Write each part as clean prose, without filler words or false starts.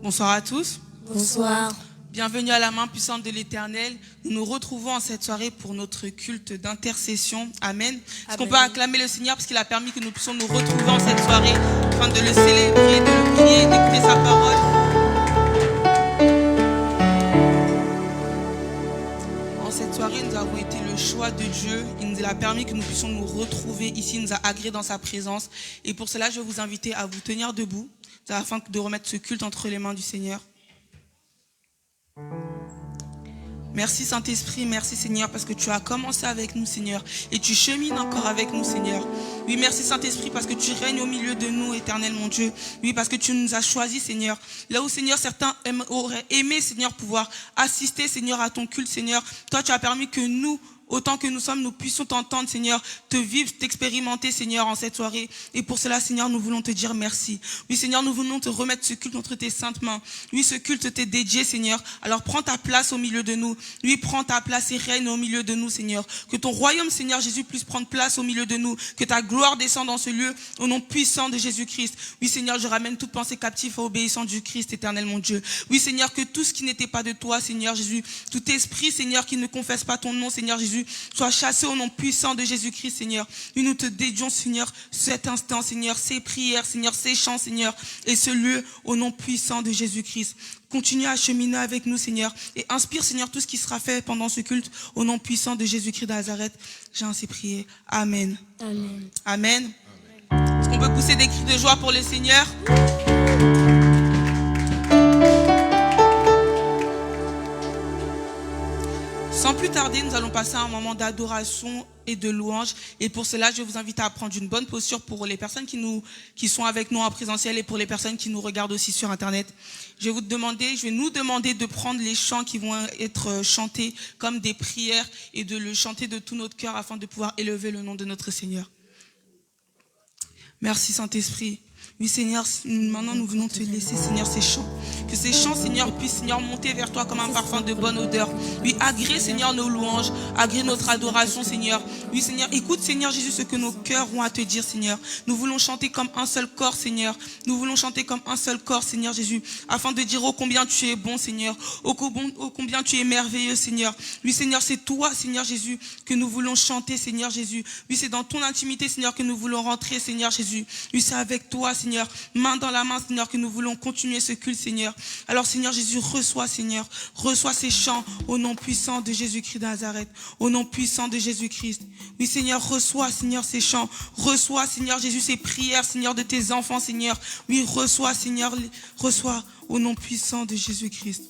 Bonsoir à tous. Bonsoir. Bienvenue à la main puissante de l'Éternel. Nous nous retrouvons en cette soirée pour notre culte d'intercession. Amen. Est-ce qu'on peut acclamer le Seigneur parce qu'il a permis que nous puissions nous retrouver en cette soirée afin de le célébrer, de le prier, d'écouter sa parole. En cette soirée, nous avons été le choix de Dieu. Il nous a permis que nous puissions nous retrouver ici. Il nous a agréés dans sa présence. Et pour cela, je vais vous inviter à vous tenir debout afin de remettre ce culte entre les mains du Seigneur. Merci Saint-Esprit, merci Seigneur parce que tu as commencé avec nous Seigneur et tu chemines encore avec nous Seigneur. Oui, merci Saint-Esprit parce que tu règnes au milieu de nous, Éternel mon Dieu. Oui, parce que tu nous as choisis Seigneur. Là où Seigneur certains auraient aimé Seigneur pouvoir assister Seigneur à ton culte Seigneur, toi tu as permis que nous, autant que nous sommes, nous puissions t'entendre, Seigneur, te vivre, t'expérimenter, Seigneur, en cette soirée. Et pour cela, Seigneur, nous voulons te dire merci. Oui, Seigneur, nous voulons te remettre ce culte entre tes saintes mains. Oui, ce culte t'est dédié, Seigneur. Alors prends ta place au milieu de nous. Oui, prends ta place et règne au milieu de nous, Seigneur. Que ton royaume, Seigneur Jésus, puisse prendre place au milieu de nous. Que ta gloire descende dans ce lieu au nom puissant de Jésus-Christ. Oui, Seigneur, je ramène toute pensée captive à obéissance du Christ, Éternel, mon Dieu. Oui, Seigneur, que tout ce qui n'était pas de toi, Seigneur Jésus, tout esprit, Seigneur, qui ne confesse pas ton nom, Seigneur Jésus, soit chassé au nom puissant de Jésus-Christ, Seigneur. Nous te dédions, Seigneur, cet instant, Seigneur, ces prières, Seigneur, ces chants, Seigneur, et ce lieu au nom puissant de Jésus-Christ. Continue à cheminer avec nous, Seigneur, et inspire, Seigneur, tout ce qui sera fait pendant ce culte au nom puissant de Jésus-Christ de Nazareth. J'ai ainsi prié. Amen. Amen. Amen. Est-ce qu'on peut pousser des cris de joie pour le Seigneur? Sans plus tarder, nous allons passer à un moment d'adoration et de louange. Et pour cela, je vous invite à prendre une bonne posture pour les personnes qui sont avec nous en présentiel et pour les personnes qui nous regardent aussi sur Internet. Je vais nous demander de prendre les chants qui vont être chantés comme des prières et de le chanter de tout notre cœur afin de pouvoir élever le nom de notre Seigneur. Merci Saint-Esprit. Oui Seigneur, maintenant nous venons te laisser Seigneur ces chants. Que ces chants Seigneur puissent Seigneur monter vers toi comme un parfum de bonne odeur. Oui, agrée Seigneur nos louanges, agrée notre adoration Seigneur. Oui Seigneur, écoute Seigneur Jésus ce que nos cœurs ont à te dire Seigneur. Nous voulons chanter comme un seul corps Seigneur. Nous voulons chanter comme un seul corps Seigneur Jésus. Afin de dire oh combien tu es bon Seigneur. Oh combien tu es merveilleux Seigneur. Oui Seigneur, c'est toi Seigneur Jésus que nous voulons chanter Seigneur Jésus. Oui, c'est dans ton intimité Seigneur que nous voulons rentrer Seigneur Jésus. Oui, c'est avec toi Seigneur, main dans la main Seigneur que nous voulons continuer ce culte Seigneur. Alors Seigneur Jésus, reçois Seigneur, reçois ces chants au nom puissant de Jésus-Christ de Nazareth, au nom puissant de Jésus-Christ. Oui Seigneur, reçois Seigneur ces chants, reçois Seigneur Jésus ces prières Seigneur de tes enfants Seigneur. Oui, reçois Seigneur, reçois au nom puissant de Jésus-Christ.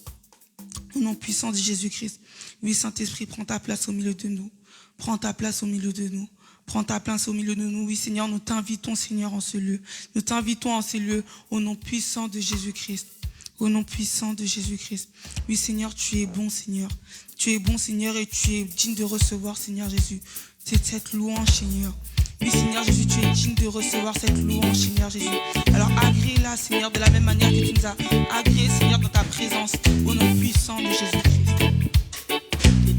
Au nom puissant de Jésus-Christ. Oui Saint-Esprit, prends ta place au milieu de nous. Prends ta place au milieu de nous. Prends ta place au milieu de nous. Oui, Seigneur, nous t'invitons, Seigneur, en ce lieu. Nous t'invitons en ces lieux au nom puissant de Jésus-Christ. Au nom puissant de Jésus-Christ. Oui, Seigneur, tu es bon, Seigneur. Tu es bon, Seigneur, et tu es digne de recevoir, Seigneur Jésus, cette louange, Seigneur. Oui, Seigneur Jésus, tu es digne de recevoir cette louange, Seigneur Jésus. Alors, agrée-la, Seigneur, de la même manière que tu nous as agréé, Seigneur, dans ta présence. Au nom puissant de Jésus-Christ.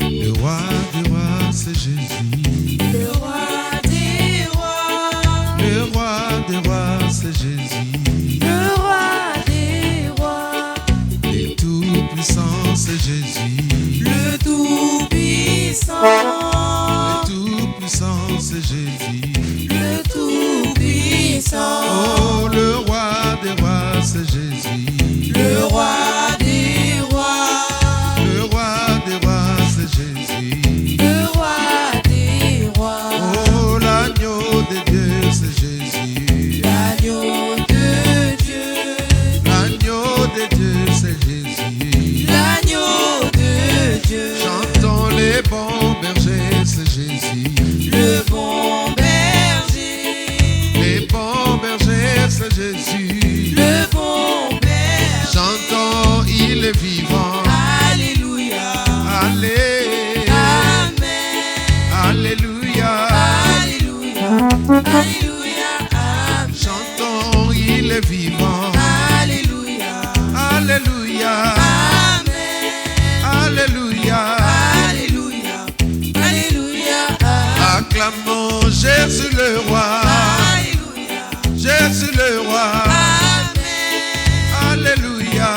Le roi des rois, c'est Jésus. Le roi des rois. Le roi des rois, c'est Jésus. Le roi des rois. Le tout-puissant, c'est Jésus. Le tout-puissant. Le tout-puissant, c'est Jésus. Le tout-puissant. Oh, le roi des rois, c'est Jésus. Le roi des rois. Le roi des rois, c'est Jésus. Le roi des rois. Oh, l'agneau de Dieu, c'est Jésus. L'agneau de Dieu. L'agneau de Dieu, c'est Jésus. L'agneau de Dieu. Chantons les bons bergers, c'est Jésus. Le bon berger. Les bons bergers, c'est Jésus. Le bon berger. Chantons, il est vivant. Alléluia. Allez. Amen. Alléluia. Alléluia. Alléluia. Amen. Chantons, il est vivant. Alléluia. Alléluia. Amen. Alléluia. Alléluia. Alléluia. Amen. Acclamons Jésus le roi. Alléluia. Jésus le roi. Amen. Alléluia.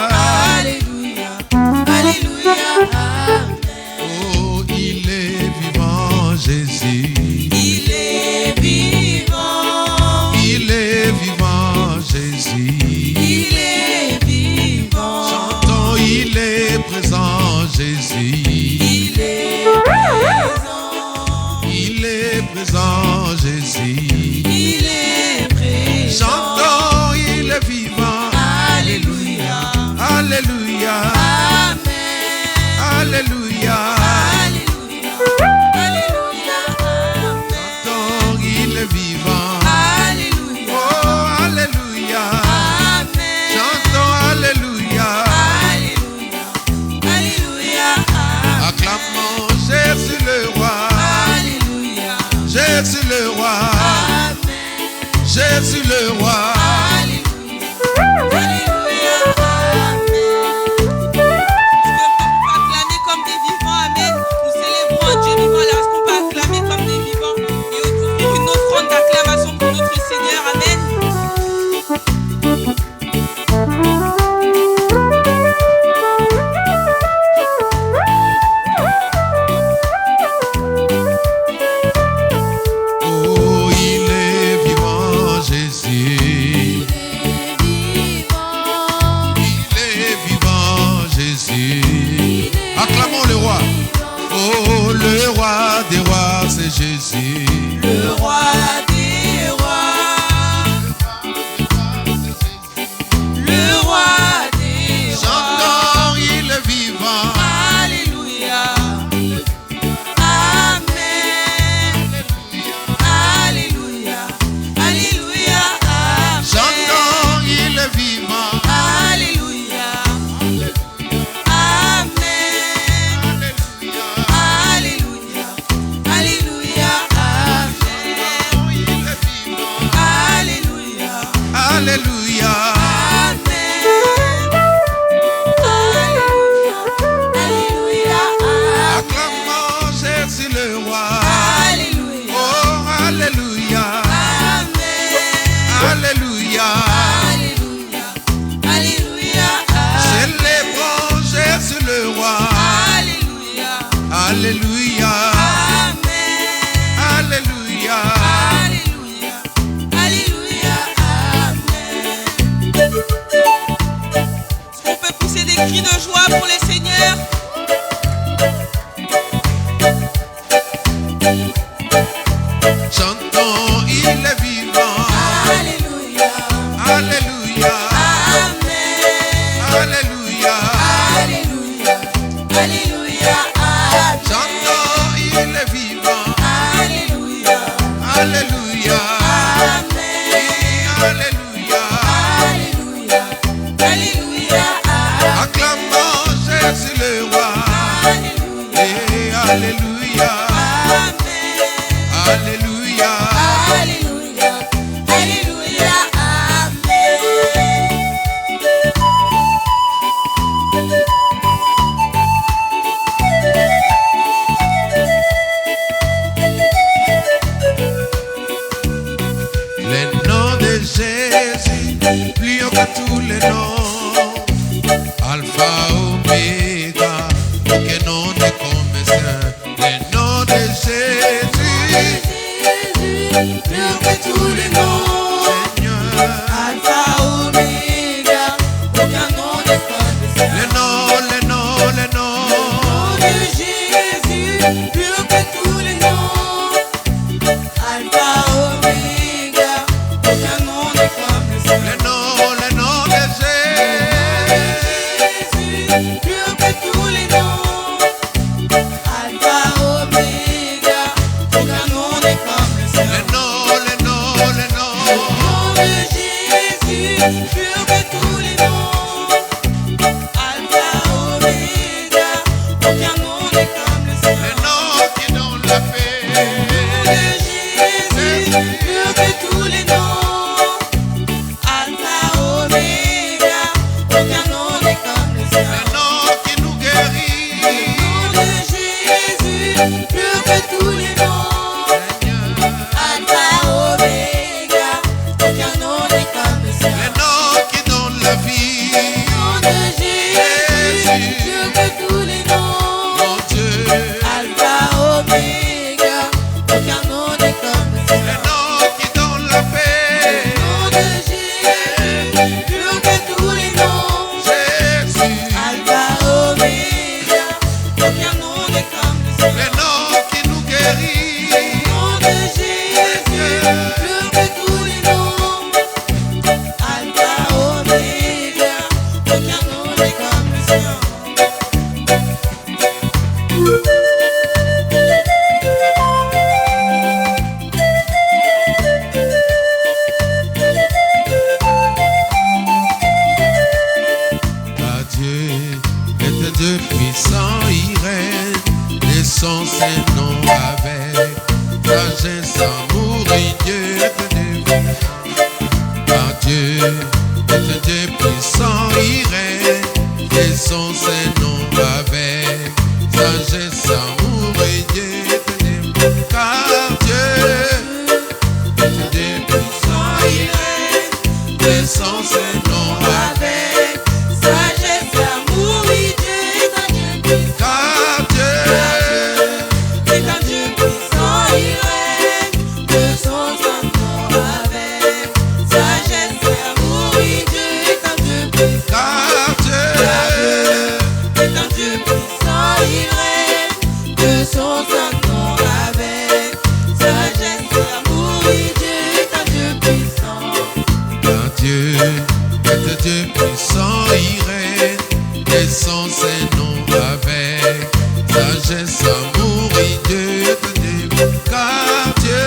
Jésus. Il est vivant. Chantons, il est présent, Jésus. Il est présent. Il est présent, Jésus. Il est présent. Chantons, il est vivant. Alléluia. Alléluia. Amen. Alléluia. Alléluia. Alléluia. Amen. Chantons, il est vivant. Alléluia. Oh, Alléluia. Amen. Chantons, Alléluia. Alléluia. Alléluia. Acclamons Jésus le roi. Alléluia. Jésus le roi. Amen. Jésus le roi. Alléluia. Alléluia. Amen. Acclamer comme des vivants, amen. Nous célébrons un Dieu vivant, là, est-ce qu'on peut acclamer comme des vivants et offrir une offrande d'acclamation pour notre Seigneur, amen. Oh, il est vivant, Jésus. Il est vivant, Jésus. Acclamons le roi. Oh, le roi des rois, c'est Jésus. Le roi des rois. Le roi des rois. Chantons, il est vivant. Alléluia. Amen. Alléluia. Alléluia. Amen. Chantons, il est vivant. Alléluia. Amen. Alléluia. Alléluia. Amen. Oh, il est vivant. Alléluia. Alléluia. Amen. Alléluia. Alléluia. Acclamons Jésus le roi. Alléluia. Oh, Alléluia. Amen. Alléluia. Alléluia. Alléluia. Célébrons Jésus le roi. Alléluia. Alléluia. Amen. Alléluia. Alléluia. Alléluia. Amen. Est-ce qu'on peut pousser des cris de joie pour les seigneurs? Chantons, il est vivant. Alléluia. Alléluia. Amen. Alléluia. Alléluia. Alléluia. Amen. Chantons, il est vivant. Alléluia. Alléluia. Amen. Alléluia. Alléluia. Alléluia. Acclamons Jésus le roi. Alléluia. Et Alléluia. Amen. Alléluia. Alléluia. Alléluia. Amen. Le nom de Jésus, plus haut que tous les noms. Alpha, Oméga, aucun nom n'est comme ça. Le nom de Jésus, Jésus, plus haut que tous les noms. Seigneur. Alpha, Oméga, aucun nom n'est comme le Seigneur. Le nom, le nom. Nom de Jésus, plus haut que tous les noms. Alpha, Oméga, aucun nom n'est comme le Seigneur. Le nom de Jésus, plus haut que tous les noms. Alpha, Oméga, aucun nom n'est comme le Seigneur. Le nom, le nom. Nom de Jésus, plus haut que tous les noms. Alpha, Oméga, aucun nom n'est comme le Le Seigneur. nom qui donne la paix. Nom de Jésus, plus haut que tous les noms. Alpha, Oméga, aucun nom n'est comme le Le Seigneur. nom qui nous guérit. Nom de Jésus, plus haut que tous les noms. Alpha, Oméga, aucun nom n'est comme le Le Seigneur. nom qui est Dieu puissant, il règne, et son Saint-Nom avec sagesse, amour et Dieu est Dieu, car Dieu est Dieu puissant, il règne, et son Saint-Nom avec sagesse, amour, oui, Dieu est un Dieu puissant. car Dieu C'est un Dieu puissant, il règne de son Saint-Nom avec sagesse et amour. Oui, Dieu est un Dieu puissant. car Dieu C'est un Dieu puissant, il règne de son Saint-Nom avec sagesse et amour. Oui, Dieu est un Dieu puissant. car Dieu est Dieu puissant, il règne, et son Saint-Nom avec sagesse, amour et Dieu est Dieu, car Dieu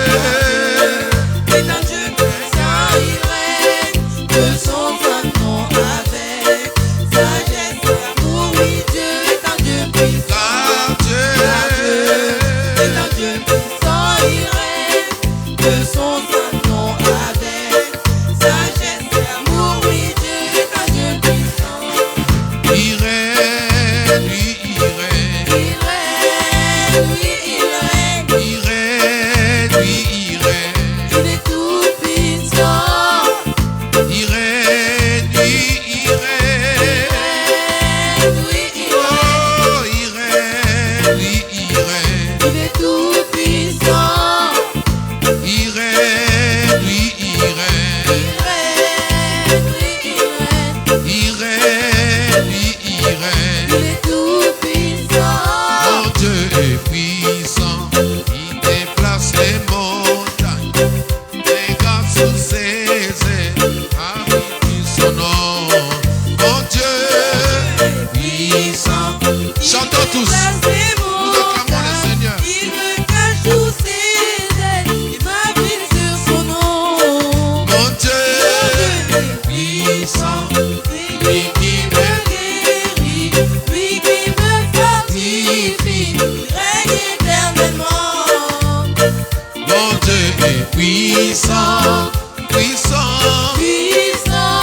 C'est un Dieu puissant, il règne de son Saint-Nom avec sagesse et amour. Oui, Dieu est un Dieu puissant. car Dieu C'est un Dieu puissant, il règne de son Saint-Nom avec sagesse et amour. Oui, Dieu est un Dieu puissant. il règne, lui il règne, Il règne, oui, il règne. il règne, lui il règne, Il est tout puissant. il règne, lui il règne, Oui, il règne. oh il règne, lui il règne. Il est tout puissant. Il règne, lui il règne, Il règne, oui, il règne. il règne, lui il règne. Il est tout puissant. Mon Dieu est puissant, il déplace les montagnes, les gars sous ses ailes, habite son nom. Mon Dieu est puissant. Chantons tous, nous acclamons le Seigneur. Il me cache sous ses ailes. Il m'habite sur son nom. Mon Dieu est puissant, lui qui me guérit, lui qui me fortifie. Il règne éternellement. Mon Dieu est puissant, puissant, Puissant,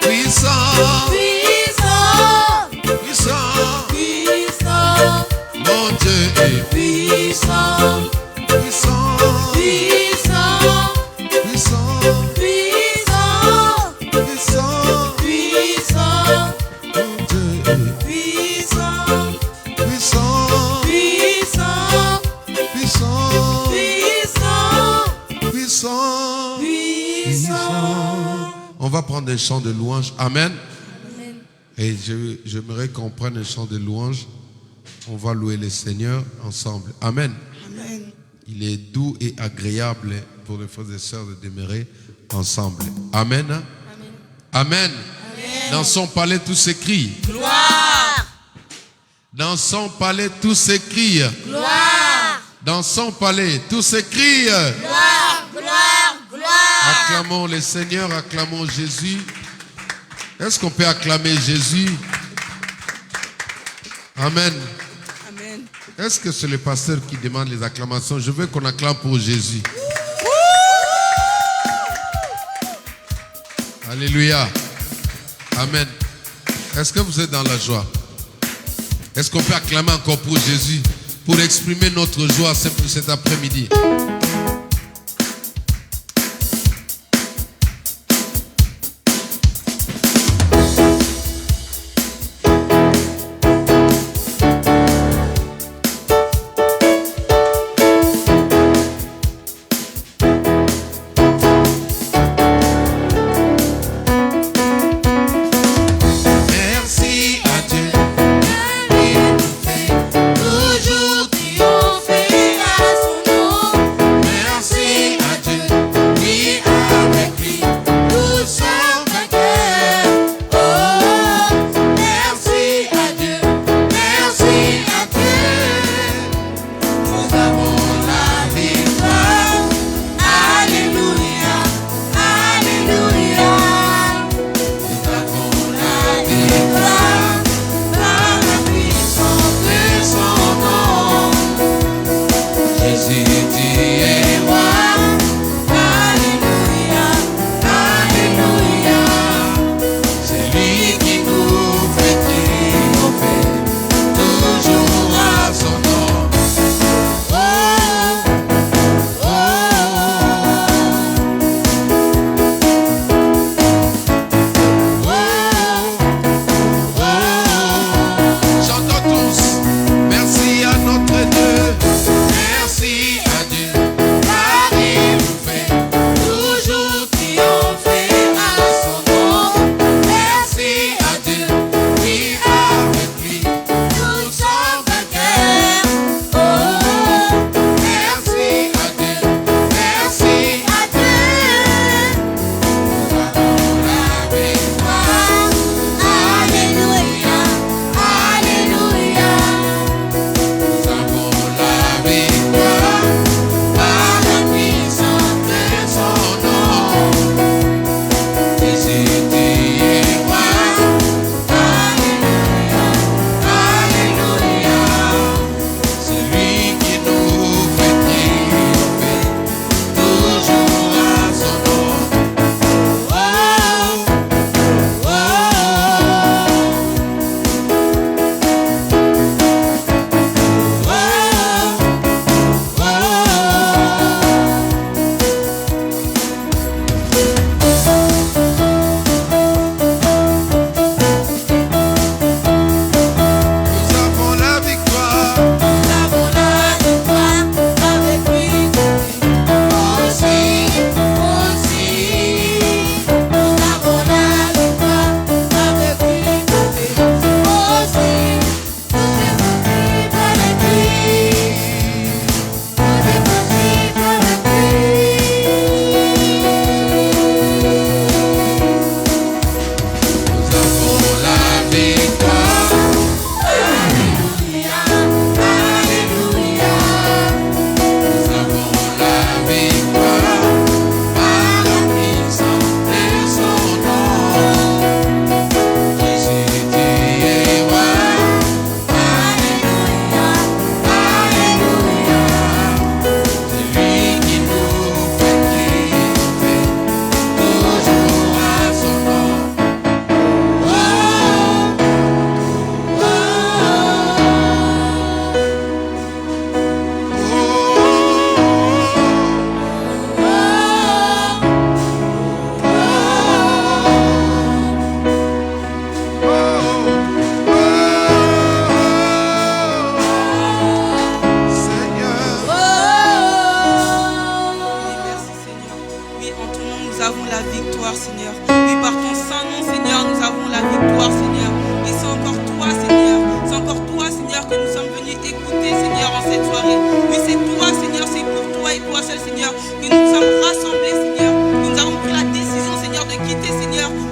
puissant, puissant, puissant. puissant, Mon Dieu est puissant, puissant, puissant, puissant, puissant, puissant. puissant, Mon Dieu est puissant, puissant, puissant, puissant, puissant, puissant, puissant. On va prendre un chant de louange. Amen. Et j'aimerais qu'on prenne un chant de louange. On va louer le Seigneur ensemble. Amen. Amen. Il est doux et agréable pour les frères et sœurs de demeurer ensemble. Amen. Amen. Dans son palais, tout s'écrie. Gloire, Dans son palais, tout s'écrie. gloire, Dans son palais, tout s'écrie. gloire, gloire, gloire. Acclamons le Seigneur, acclamons Jésus. Est-ce qu'on peut acclamer Jésus? Amen. Amen. Est-ce que c'est le pasteur qui demande les acclamations? Je veux qu'on acclame pour Jésus. Alléluia. Amen. Est-ce que vous êtes dans la joie? Est-ce qu'on peut acclamer encore pour Jésus pour exprimer notre joie cet après-midi? Merci à Dieu. Toujours triompher à son nom.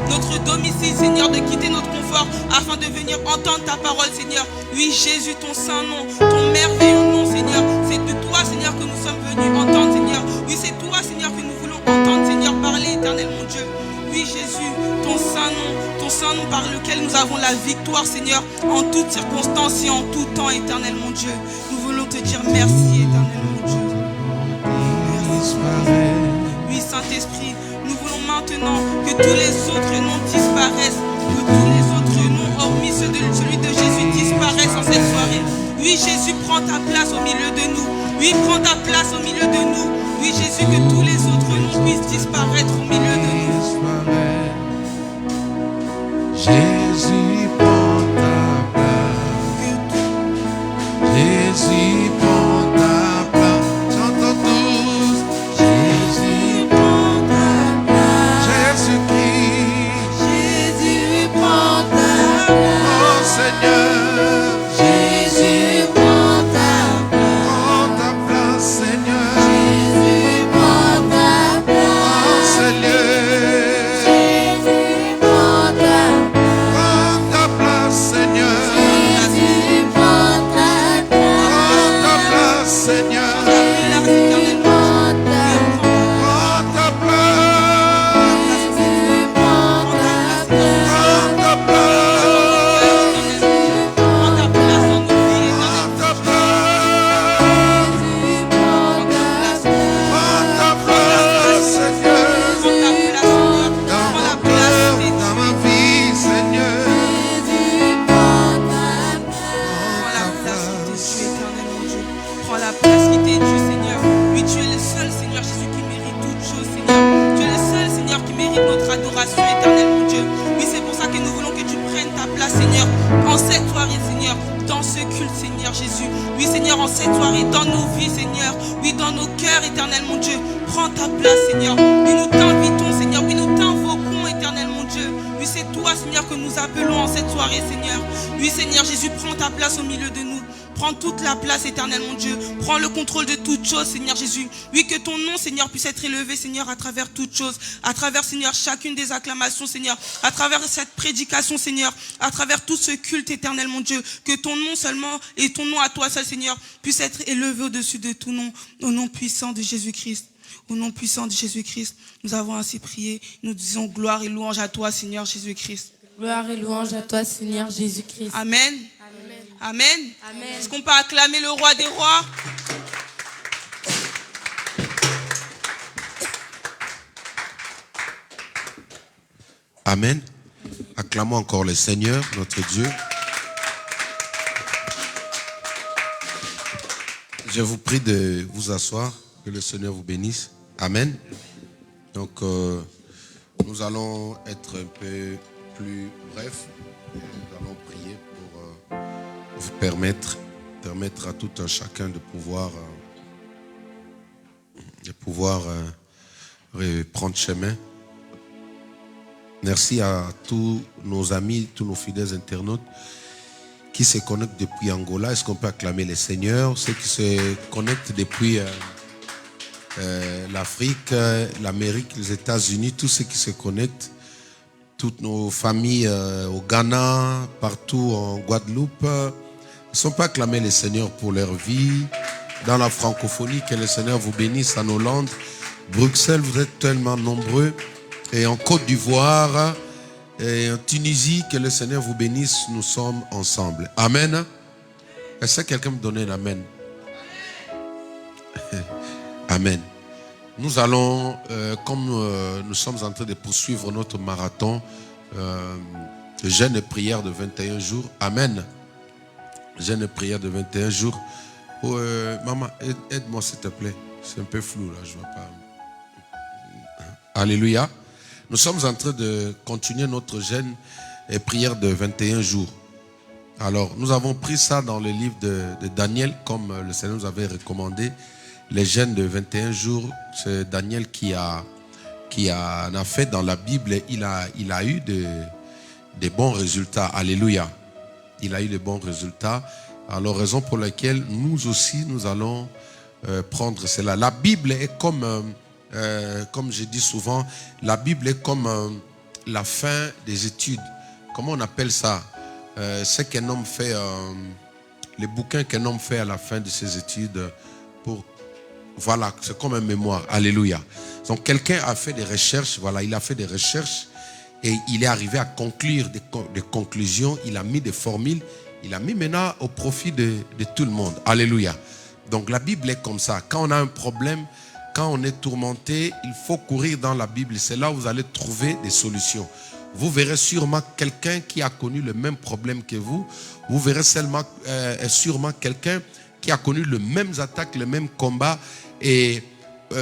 notre domicile, Seigneur, de quitter notre confort afin de venir entendre ta parole, Seigneur. Oui, Jésus, ton saint nom, ton merveilleux nom, Seigneur. C'est de toi, Seigneur, que nous sommes venus entendre, Seigneur. Oui, c'est toi, Seigneur, que nous voulons entendre, Seigneur, parler, éternel, mon Dieu. Oui, Jésus, ton saint nom par lequel nous avons la victoire, Seigneur, en toutes circonstances et en tout temps, éternel, mon Dieu. Nous voulons te dire merci, éternel, mon Dieu. Merci. Oui, Saint-Esprit, nous voulons maintenant que tous les autres noms disparaissent, que tous les autres noms, hormis celui de Jésus, disparaissent en cette soirée. Oui, Jésus, prends ta place au milieu de nous. Oui, prends ta place au milieu de nous. Oui, Jésus, que tous les autres noms puissent disparaître au milieu de nous. Jésus, prends ta place. Jésus, prends ta place. Chantons tous. Jésus, prends ta place. Jésus-Christ. Jésus, prends ta place. Oh Seigneur. Jésus, prends ta place. Prends ta place, Seigneur. Jésus, prends ta place. Oh Seigneur. Jésus, prends ta place. Prends ta place, Seigneur. Jésus, prends ta place. Prends ta place, Seigneur. Jésus, prends ta place. Prends ta place. Jésus, prends ta place. Prends ta place. Prends ta place dans nos vies, Prends éternel. ta place. Jésus, prends ta place. Prends ta place, Seigneur. Prends ta place, Seigneur. Dans Prends la mon place, cœur, Seigneur. dans ma vie, Seigneur. Jésus, prends ta place. Prends la place qui t'est due, éternel mon Dieu. Prends la place qui t'est due, Seigneur. Oui, tu es le seul, Seigneur Jésus, qui mérite toute chose, Seigneur. Tu es le seul, Seigneur, qui mérite notre adoration, éternel mon Dieu. Oui, c'est pour ça que nous voulons que tu prennes ta place, Seigneur, en cette soirée, Seigneur, dans ce culte, Seigneur Jésus. Oui, Seigneur, en cette soirée, dans nos vies, Seigneur. Oui, dans nos cœurs, éternel mon Dieu. Prends ta place, Seigneur. Oui, nous t'invitons, Seigneur. Oui, nous t'invoquons, éternel mon Dieu. Oui, c'est toi, Seigneur, que nous appelons en cette soirée, Seigneur. Oui, Seigneur Jésus, prends ta place au milieu de nous. Prends toute la place, éternel mon Dieu. Prends le contrôle de toutes choses, Seigneur Jésus. Oui, que ton nom, Seigneur, puisse être élevé, Seigneur, à travers toutes choses. À travers, Seigneur, chacune des acclamations, Seigneur. À travers cette prédication, Seigneur. À travers tout ce culte, éternel mon Dieu. Que ton nom seulement et ton nom à toi seul, Seigneur, puisse être élevé au-dessus de tout nom. Au nom puissant de Jésus-Christ. Au nom puissant de Jésus-Christ, nous avons ainsi prié. Nous disons gloire et louange à toi, Seigneur Jésus-Christ. Gloire et louange à toi, Seigneur Jésus-Christ. Amen. Amen. Amen. Est-ce qu'on peut acclamer le roi des rois? Amen. Acclamons encore le Seigneur, notre Dieu. Je vous prie de vous asseoir, que le Seigneur vous bénisse. Amen. Donc, nous allons être un peu plus brefs. Nous allons prier pour vous permettre à tout un chacun de pouvoir reprendre chemin. Merci à tous nos amis, tous nos fidèles internautes qui se connectent depuis Angola. Est-ce qu'on peut acclamer le Seigneur? Ceux qui se connectent depuis l'Afrique, l'Amérique, les États-Unis, tous ceux qui se connectent, toutes nos familles au Ghana, partout en Guadeloupe. Est-ce qu'on peut acclamer le Seigneur pour leur vie dans la francophonie? Que le Seigneur vous bénisse en Hollande, Bruxelles, vous êtes tellement nombreux. Et en Côte d'Ivoire et en Tunisie, que le Seigneur vous bénisse, nous sommes ensemble. Amen. Est-ce que quelqu'un me donne un amen? Amen. Nous allons, comme nous sommes en train de poursuivre notre marathon, de jeûne et prière de 21 jours. Amen. Jeûne et prière de 21 jours. Oh, maman, aide-moi s'il te plaît. C'est un peu flou là, je ne vois pas. Alléluia. Nous sommes en train de continuer notre jeûne et prière de 21 jours. Alors, nous avons pris ça dans le livre de Daniel, comme le Seigneur nous avait recommandé. Les jeûnes de 21 jours, c'est Daniel qui en a fait dans la Bible. Et il a eu des bons résultats. Alléluia. Il a eu des bons résultats. Alors, raison pour laquelle nous aussi, nous allons prendre cela. La Bible est comme je dis souvent, la Bible est comme la fin des études. Comment on appelle ça? C'est qu'un homme fait, les bouquins qu'un homme fait à la fin de ses études pour... Voilà, c'est comme un mémoire. Alléluia. Donc quelqu'un a fait des recherches, voilà, il a fait des recherches et il est arrivé à conclure des conclusions, il a mis des formules, il a mis maintenant au profit de tout le monde. Alléluia. Donc la Bible est comme ça. Quand on a un problème, quand on est tourmenté, il faut courir dans la Bible. C'est là où vous allez trouver des solutions. Vous verrez sûrement quelqu'un qui a connu le même problème que vous. Vous verrez sûrement quelqu'un qui a connu les mêmes attaques, le même combat. Et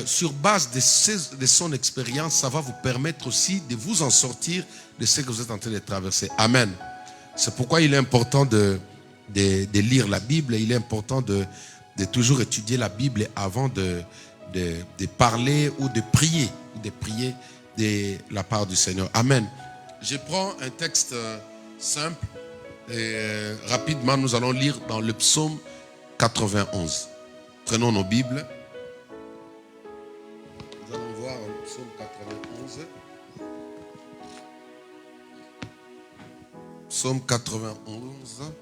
sur base de son expérience, ça va vous permettre aussi de vous en sortir de ce que vous êtes en train de traverser. Amen. C'est pourquoi il est important de lire la Bible. Il est important de toujours étudier la Bible avant de parler ou de prier de la part du Seigneur. Amen. Je prends un texte simple et rapidement nous allons lire dans le psaume 91. Prenons nos Bibles. Nous allons voir le psaume 91. Psaume 91.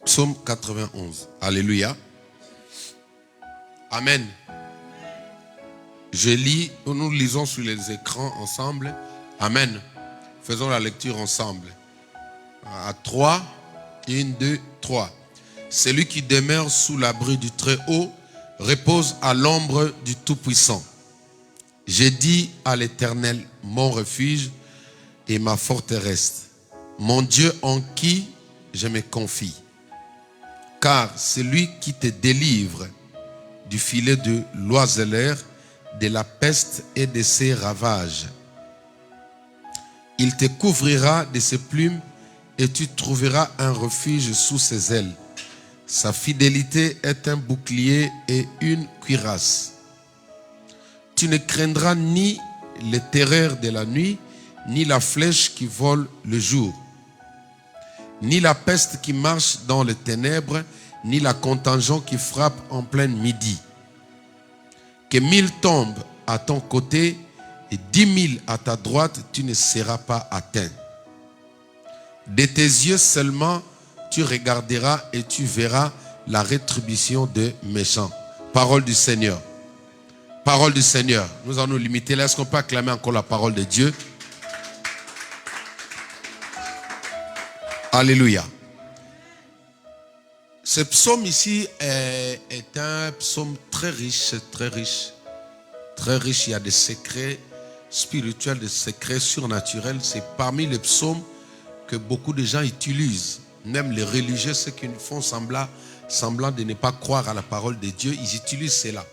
Psaume 91. Alléluia. Amen. Je lis, nous lisons sur les écrans ensemble. Amen. Faisons la lecture ensemble. À 3. 1, 2, 3. Celui qui demeure sous l'abri du Très-Haut repose à l'ombre du Tout-Puissant. J'ai dit à l'Éternel, mon refuge et ma forteresse, mon Dieu en qui je me confie. Car c'est lui qui te délivre du filet de l'oiseleur, de la peste et de ses ravages. Il te couvrira de ses plumes et tu trouveras un refuge sous ses ailes. Sa fidélité est un bouclier et une cuirasse. Tu ne craindras ni les terreurs de la nuit, ni la flèche qui vole le jour, ni la peste qui marche dans les ténèbres, ni la contagion qui frappe en plein midi. Que 1000 tombent à ton côté et 10 000 à ta droite, tu ne seras pas atteint. De tes yeux seulement, tu regarderas et tu verras la rétribution des méchants. Parole du Seigneur. Parole du Seigneur. Nous allons nous limiter là. Est-ce qu'on peut acclamer encore la parole de Dieu? Alléluia. Ce psaume ici est un psaume très riche, très riche. Très riche, il y a des secrets spirituels, des secrets surnaturels. C'est parmi les psaumes que beaucoup de gens utilisent. Même les religieux, ceux qui font semblant de ne pas croire à la parole de Dieu, ils utilisent cela.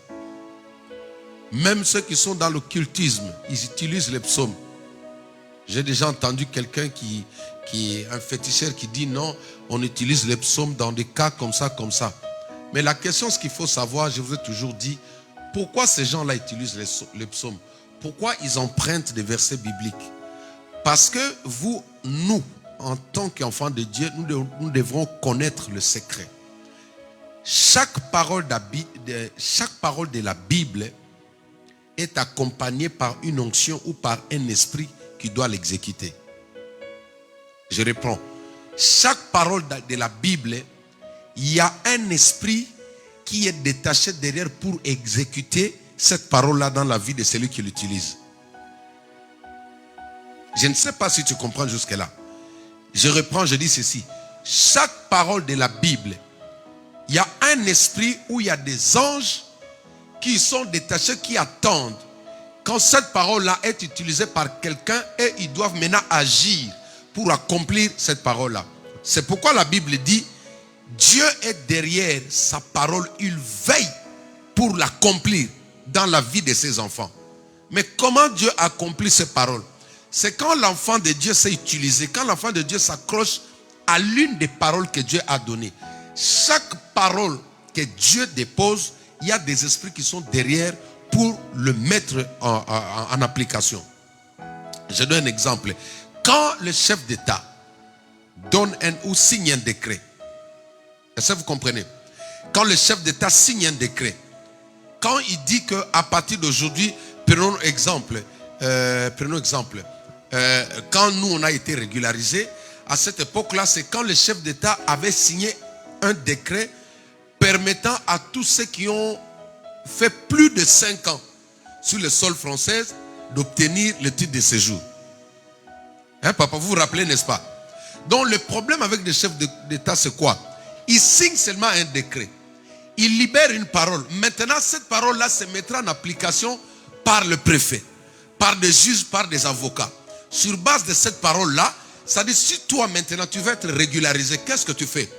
Même ceux qui sont dans l'occultisme, ils utilisent les psaumes. J'ai déjà entendu quelqu'un qui est un féticheur qui dit non, on utilise les psaumes dans des cas comme ça, comme ça. Mais la question, ce qu'il faut savoir, je vous ai toujours dit, pourquoi ces gens-là utilisent les psaumes? Pourquoi ils empruntent des versets bibliques? Parce que nous, en tant qu'enfants de Dieu, nous devrons connaître le secret. Chaque parole de la Bible est accompagnée par une onction ou par un esprit qui doit l'exécuter. Je reprends. Chaque parole de la Bible, il y a un esprit qui est détaché derrière pour exécuter cette parole-là dans la vie de celui qui l'utilise. Je ne sais pas si tu comprends jusque-là. Je reprends, je dis ceci. Chaque parole de la Bible, il y a un esprit où il y a des anges qui sont détachés, qui attendent quand cette parole-là est utilisée par quelqu'un et ils doivent maintenant agir pour accomplir cette parole-là. C'est pourquoi la Bible dit, Dieu est derrière sa parole, il veille pour l'accomplir dans la vie de ses enfants. Mais comment Dieu accomplit ces paroles? C'est quand l'enfant de Dieu s'est utilisé, quand l'enfant de Dieu s'accroche à l'une des paroles que Dieu a données. Chaque parole que Dieu dépose, il y a des esprits qui sont derrière pour le mettre en application. Je donne un exemple. Quand le chef d'État donne ou signe un décret, Est-ce que vous comprenez? Quand le chef d'État signe un décret, quand il dit qu'à partir d'aujourd'hui, prenons exemple, quand nous on a été régularisés, à cette époque-là, c'est quand le chef d'État avait signé un décret permettant à tous ceux qui ont fait plus de 5 ans sur le sol français d'obtenir le titre de séjour. Hein, papa, vous vous rappelez, n'est-ce pas? Donc le problème avec le chef d'État, c'est quoi? Il signe seulement un décret. Il libère une parole. Maintenant, cette parole-là se mettra en application par le préfet, par des juges, par des avocats. Sur base de cette parole-là, ça dit, si toi maintenant tu veux être régularisé, qu'est-ce que tu fais?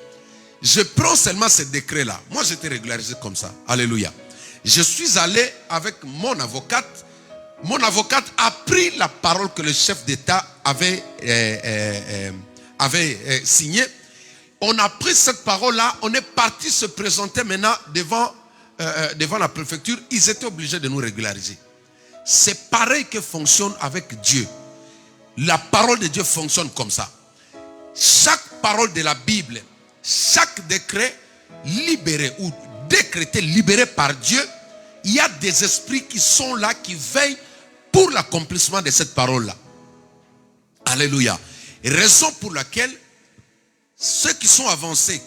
Je prends seulement ce décret-là. Moi, j'étais régularisé comme ça. Alléluia. Je suis allé avec mon avocate. Mon avocate a pris la parole que le chef d'État avait signée. On a pris cette parole-là. On est parti se présenter maintenant devant la préfecture. Ils étaient obligés de nous régulariser. C'est pareil que fonctionne avec Dieu. La parole de Dieu fonctionne comme ça. Chaque parole de la Bible, chaque décret libéré ou décrété, libéré par Dieu, il y a des esprits qui sont là, qui veillent pour l'accomplissement de cette parole-là. Alléluia. Et raison pour laquelle ceux qui sont avancés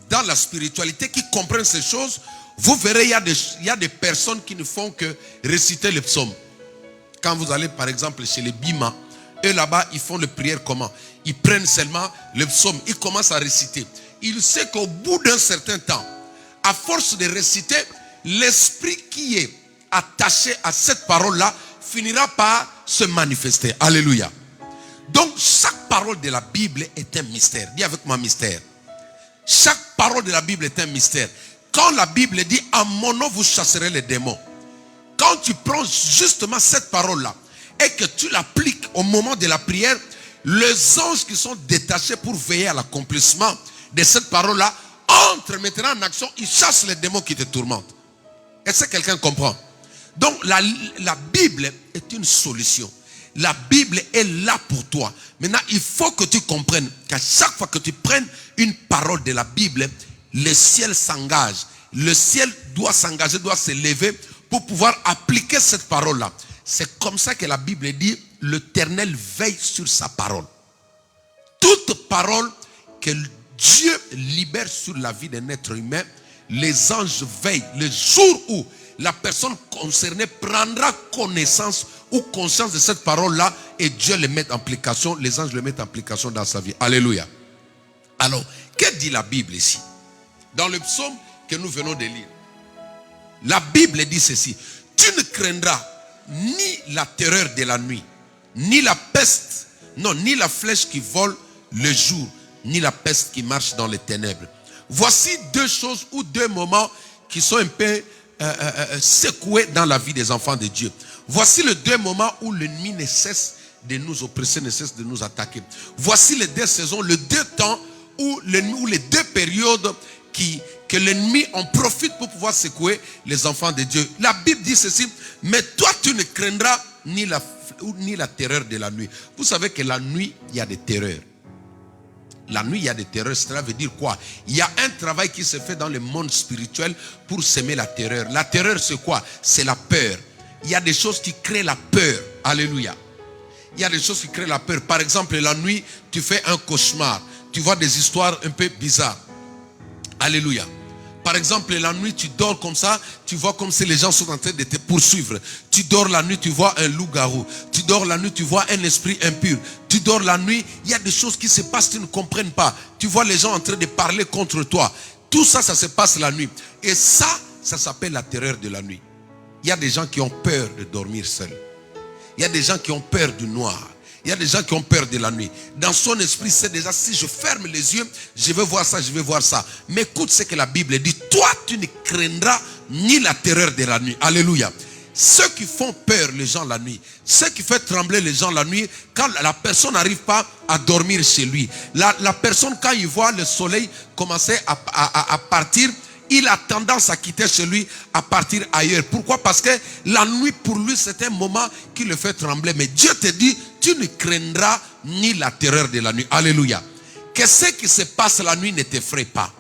dans la spiritualité, qui comprennent ces choses, vous verrez, il y a des personnes qui ne font que réciter les psaumes. Quand vous allez par exemple chez les Bima, eux là-bas, ils font les prières comment? Ils prennent seulement le psaume, ils commencent à réciter. Ils savent qu'au bout d'un certain temps, à force de réciter, l'esprit qui est attaché à cette parole-là finira par se manifester. Alléluia. Donc, chaque parole de la Bible est un mystère. Dis avec moi mystère. Chaque parole de la Bible est un mystère. Quand la Bible dit « En mon nom, vous chasserez les démons », quand tu prends justement cette parole-là et que tu l'appliques au moment de la prière, les anges qui sont détachés pour veiller à l'accomplissement de cette parole-là entrent maintenant en action, ils chassent les démons qui te tourmentent. Est-ce que quelqu'un comprend? Donc la Bible est une solution. La Bible est là pour toi. Maintenant, il faut que tu comprennes qu'à chaque fois que tu prennes une parole de la Bible, le ciel s'engage. Le ciel doit s'engager, doit se lever pour pouvoir appliquer cette parole-là. C'est comme ça que la Bible dit, l'Éternel veille sur sa parole. Toute parole que Dieu libère sur la vie d'un être humain, les anges veillent. Le jour où la personne concernée prendra connaissance ou conscience de cette parole-là et Dieu le met en application, les anges le mettent en application dans sa vie. Alléluia. Alors, que dit la Bible ici? Dans le psaume que nous venons de lire, la Bible dit ceci: tu ne craindras ni la terreur de la nuit, ni la peste, non, ni la flèche qui vole le jour, ni la peste qui marche dans les ténèbres. Voici deux choses ou deux moments qui sont un peu secoués dans la vie des enfants de Dieu. Voici les deux moments où l'ennemi ne cesse de nous oppresser, ne cesse de nous attaquer. Voici les deux saisons, les deux temps où les deux périodes que l'ennemi en profite pour pouvoir secouer les enfants de Dieu. La Bible dit ceci: mais toi tu ne craindras ni la terreur de la nuit. Vous savez que la nuit, il y a des terreurs. La nuit, il y a des terreurs. Cela veut dire quoi? Il y a un travail qui se fait dans le monde spirituel pour semer la terreur. La terreur, c'est quoi? C'est la peur. Il y a des choses qui créent la peur. Alléluia. Il y a des choses qui créent la peur. Par exemple, la nuit, tu fais un cauchemar. Tu vois des histoires un peu bizarres. Alléluia. Par exemple, la nuit, tu dors comme ça, tu vois comme si les gens sont en train de te poursuivre. Tu dors la nuit, tu vois un loup-garou. Tu dors la nuit, tu vois un esprit impur. Tu dors la nuit, il y a des choses qui se passent, tu ne comprends pas. Tu vois les gens en train de parler contre toi. Tout ça, ça se passe la nuit. Et ça s'appelle la terreur de la nuit. Il y a des gens qui ont peur de dormir seuls. Il y a des gens qui ont peur du noir. Il y a des gens qui ont peur de la nuit. Dans son esprit, c'est déjà, si je ferme les yeux, je vais voir ça, je vais voir ça. Mais écoute ce que la Bible dit. Toi, tu ne craindras ni la terreur de la nuit. Alléluia. Ceux qui font peur les gens la nuit, ceux qui font trembler les gens la nuit, quand la personne n'arrive pas à dormir chez lui. La personne, quand il voit le soleil commencer à partir, il a tendance à quitter chez lui, à partir ailleurs. Pourquoi? Parce que la nuit, pour lui, c'est un moment qui le fait trembler. Mais Dieu te dit, tu ne craindras ni la terreur de la nuit. Alléluia. Que ce qui se passe la nuit ne t'effraie pas.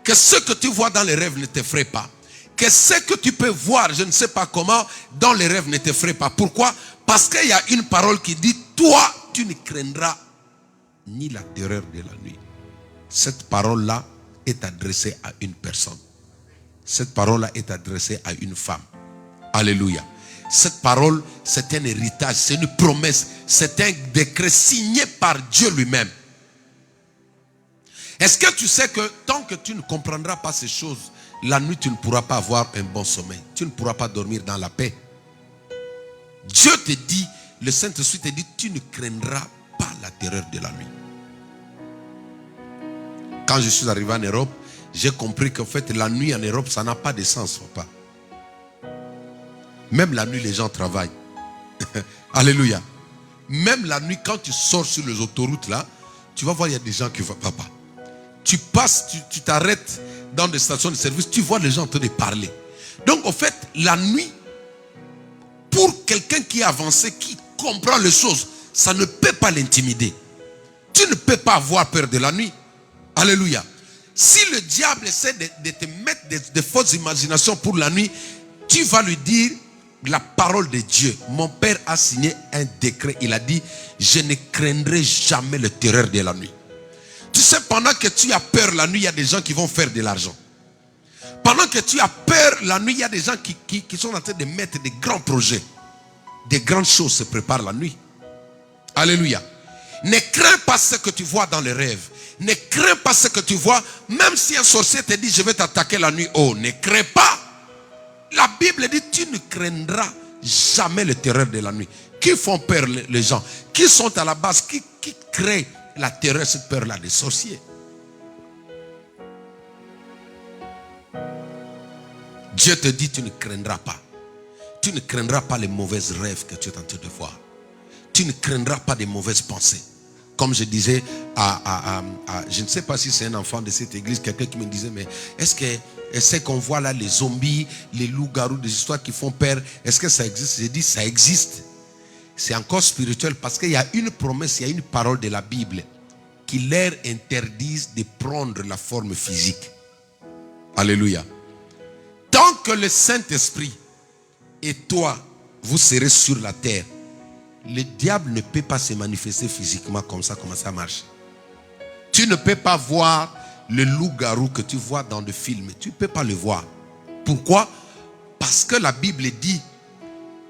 que ce que tu vois dans les rêves ne t'effraie pas. Que ce que tu peux voir, je ne sais pas comment, dans les rêves ne t'effraie pas. Pourquoi? Parce qu'il y a une parole qui dit, toi, tu ne craindras ni la terreur de la nuit. Cette parole-là est adressée à une personne. Cette parole-là est adressée à une femme. Alléluia. Cette parole, c'est un héritage, c'est une promesse, c'est un décret signé par Dieu lui-même. Est-ce que tu sais que tant que tu ne comprendras pas ces choses, la nuit tu ne pourras pas avoir un bon sommeil. Tu ne pourras pas dormir dans la paix. Dieu te dit, le Saint-Esprit te dit, tu ne craindras pas la terreur de la nuit. Quand je suis arrivé en Europe, j'ai compris qu'en fait la nuit en Europe, ça n'a pas de sens, papa. Même la nuit, les gens travaillent. Alléluia. Même la nuit, quand tu sors sur les autoroutes là, tu vas voir, il y a des gens qui vont, papa. Tu passes, tu t'arrêtes dans des stations de service, tu vois les gens en train de parler. Donc, en fait, la nuit, pour quelqu'un qui est avancé, qui comprend les choses, ça ne peut pas l'intimider. Tu ne peux pas avoir peur de la nuit. Alléluia. Si le diable essaie de te mettre des fausses imaginations pour la nuit, tu vas lui dire la parole de Dieu. Mon père a signé un décret. Il a dit, je ne craindrai jamais le terreur de la nuit. Tu sais, pendant que tu as peur la nuit, il y a des gens qui vont faire de l'argent. Pendant que tu as peur la nuit, il y a des gens qui sont en train de mettre des grands projets. Des grandes choses se préparent la nuit. Alléluia. Ne crains pas ce que tu vois dans les rêves. Ne crains pas ce que tu vois. Même si un sorcier te dit, je vais t'attaquer la nuit. Oh, ne crains pas. La Bible dit, tu ne craindras jamais le terreur de la nuit. Qui font peur les gens? Qui sont à la base? Qui créent la terreur, cette peur-là? Des sorciers. Dieu te dit, tu ne craindras pas. Tu ne craindras pas les mauvaises rêves que tu es en train de voir. Tu ne craindras pas des mauvaises pensées. Comme je disais je ne sais pas si c'est un enfant de cette église, quelqu'un qui me disait, mais est-ce que ce qu'on voit là, les zombies, les loups-garous, des histoires qui font peur, est-ce que ça existe? J'ai dit, ça existe. C'est encore spirituel parce qu'il y a une promesse, il y a une parole de la Bible qui leur interdisent de prendre la forme physique. Alléluia. Tant que le Saint-Esprit et toi, vous serez sur la terre, le diable ne peut pas se manifester physiquement comme ça, comment ça marche. Tu ne peux pas voir le loup-garou que tu vois dans le film. Tu ne peux pas le voir. Pourquoi? Parce que la Bible dit,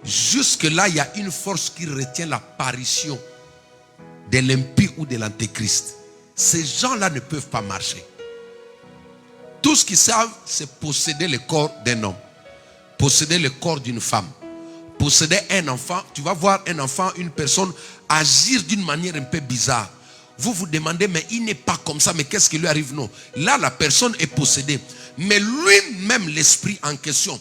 jusque-là, il y a une force qui retient l'apparition de l'impie ou de l'antéchrist. Ces gens-là ne peuvent pas marcher. Tout ce qu'ils savent, c'est posséder le corps d'un homme, posséder le corps d'une femme, posséder un enfant. Tu vas voir un enfant, une personne agir d'une manière un peu bizarre. Vous vous demandez, mais il n'est pas comme ça, mais qu'est-ce qui lui arrive? Non. Là, la personne est possédée. Mais lui-même, l'esprit en question,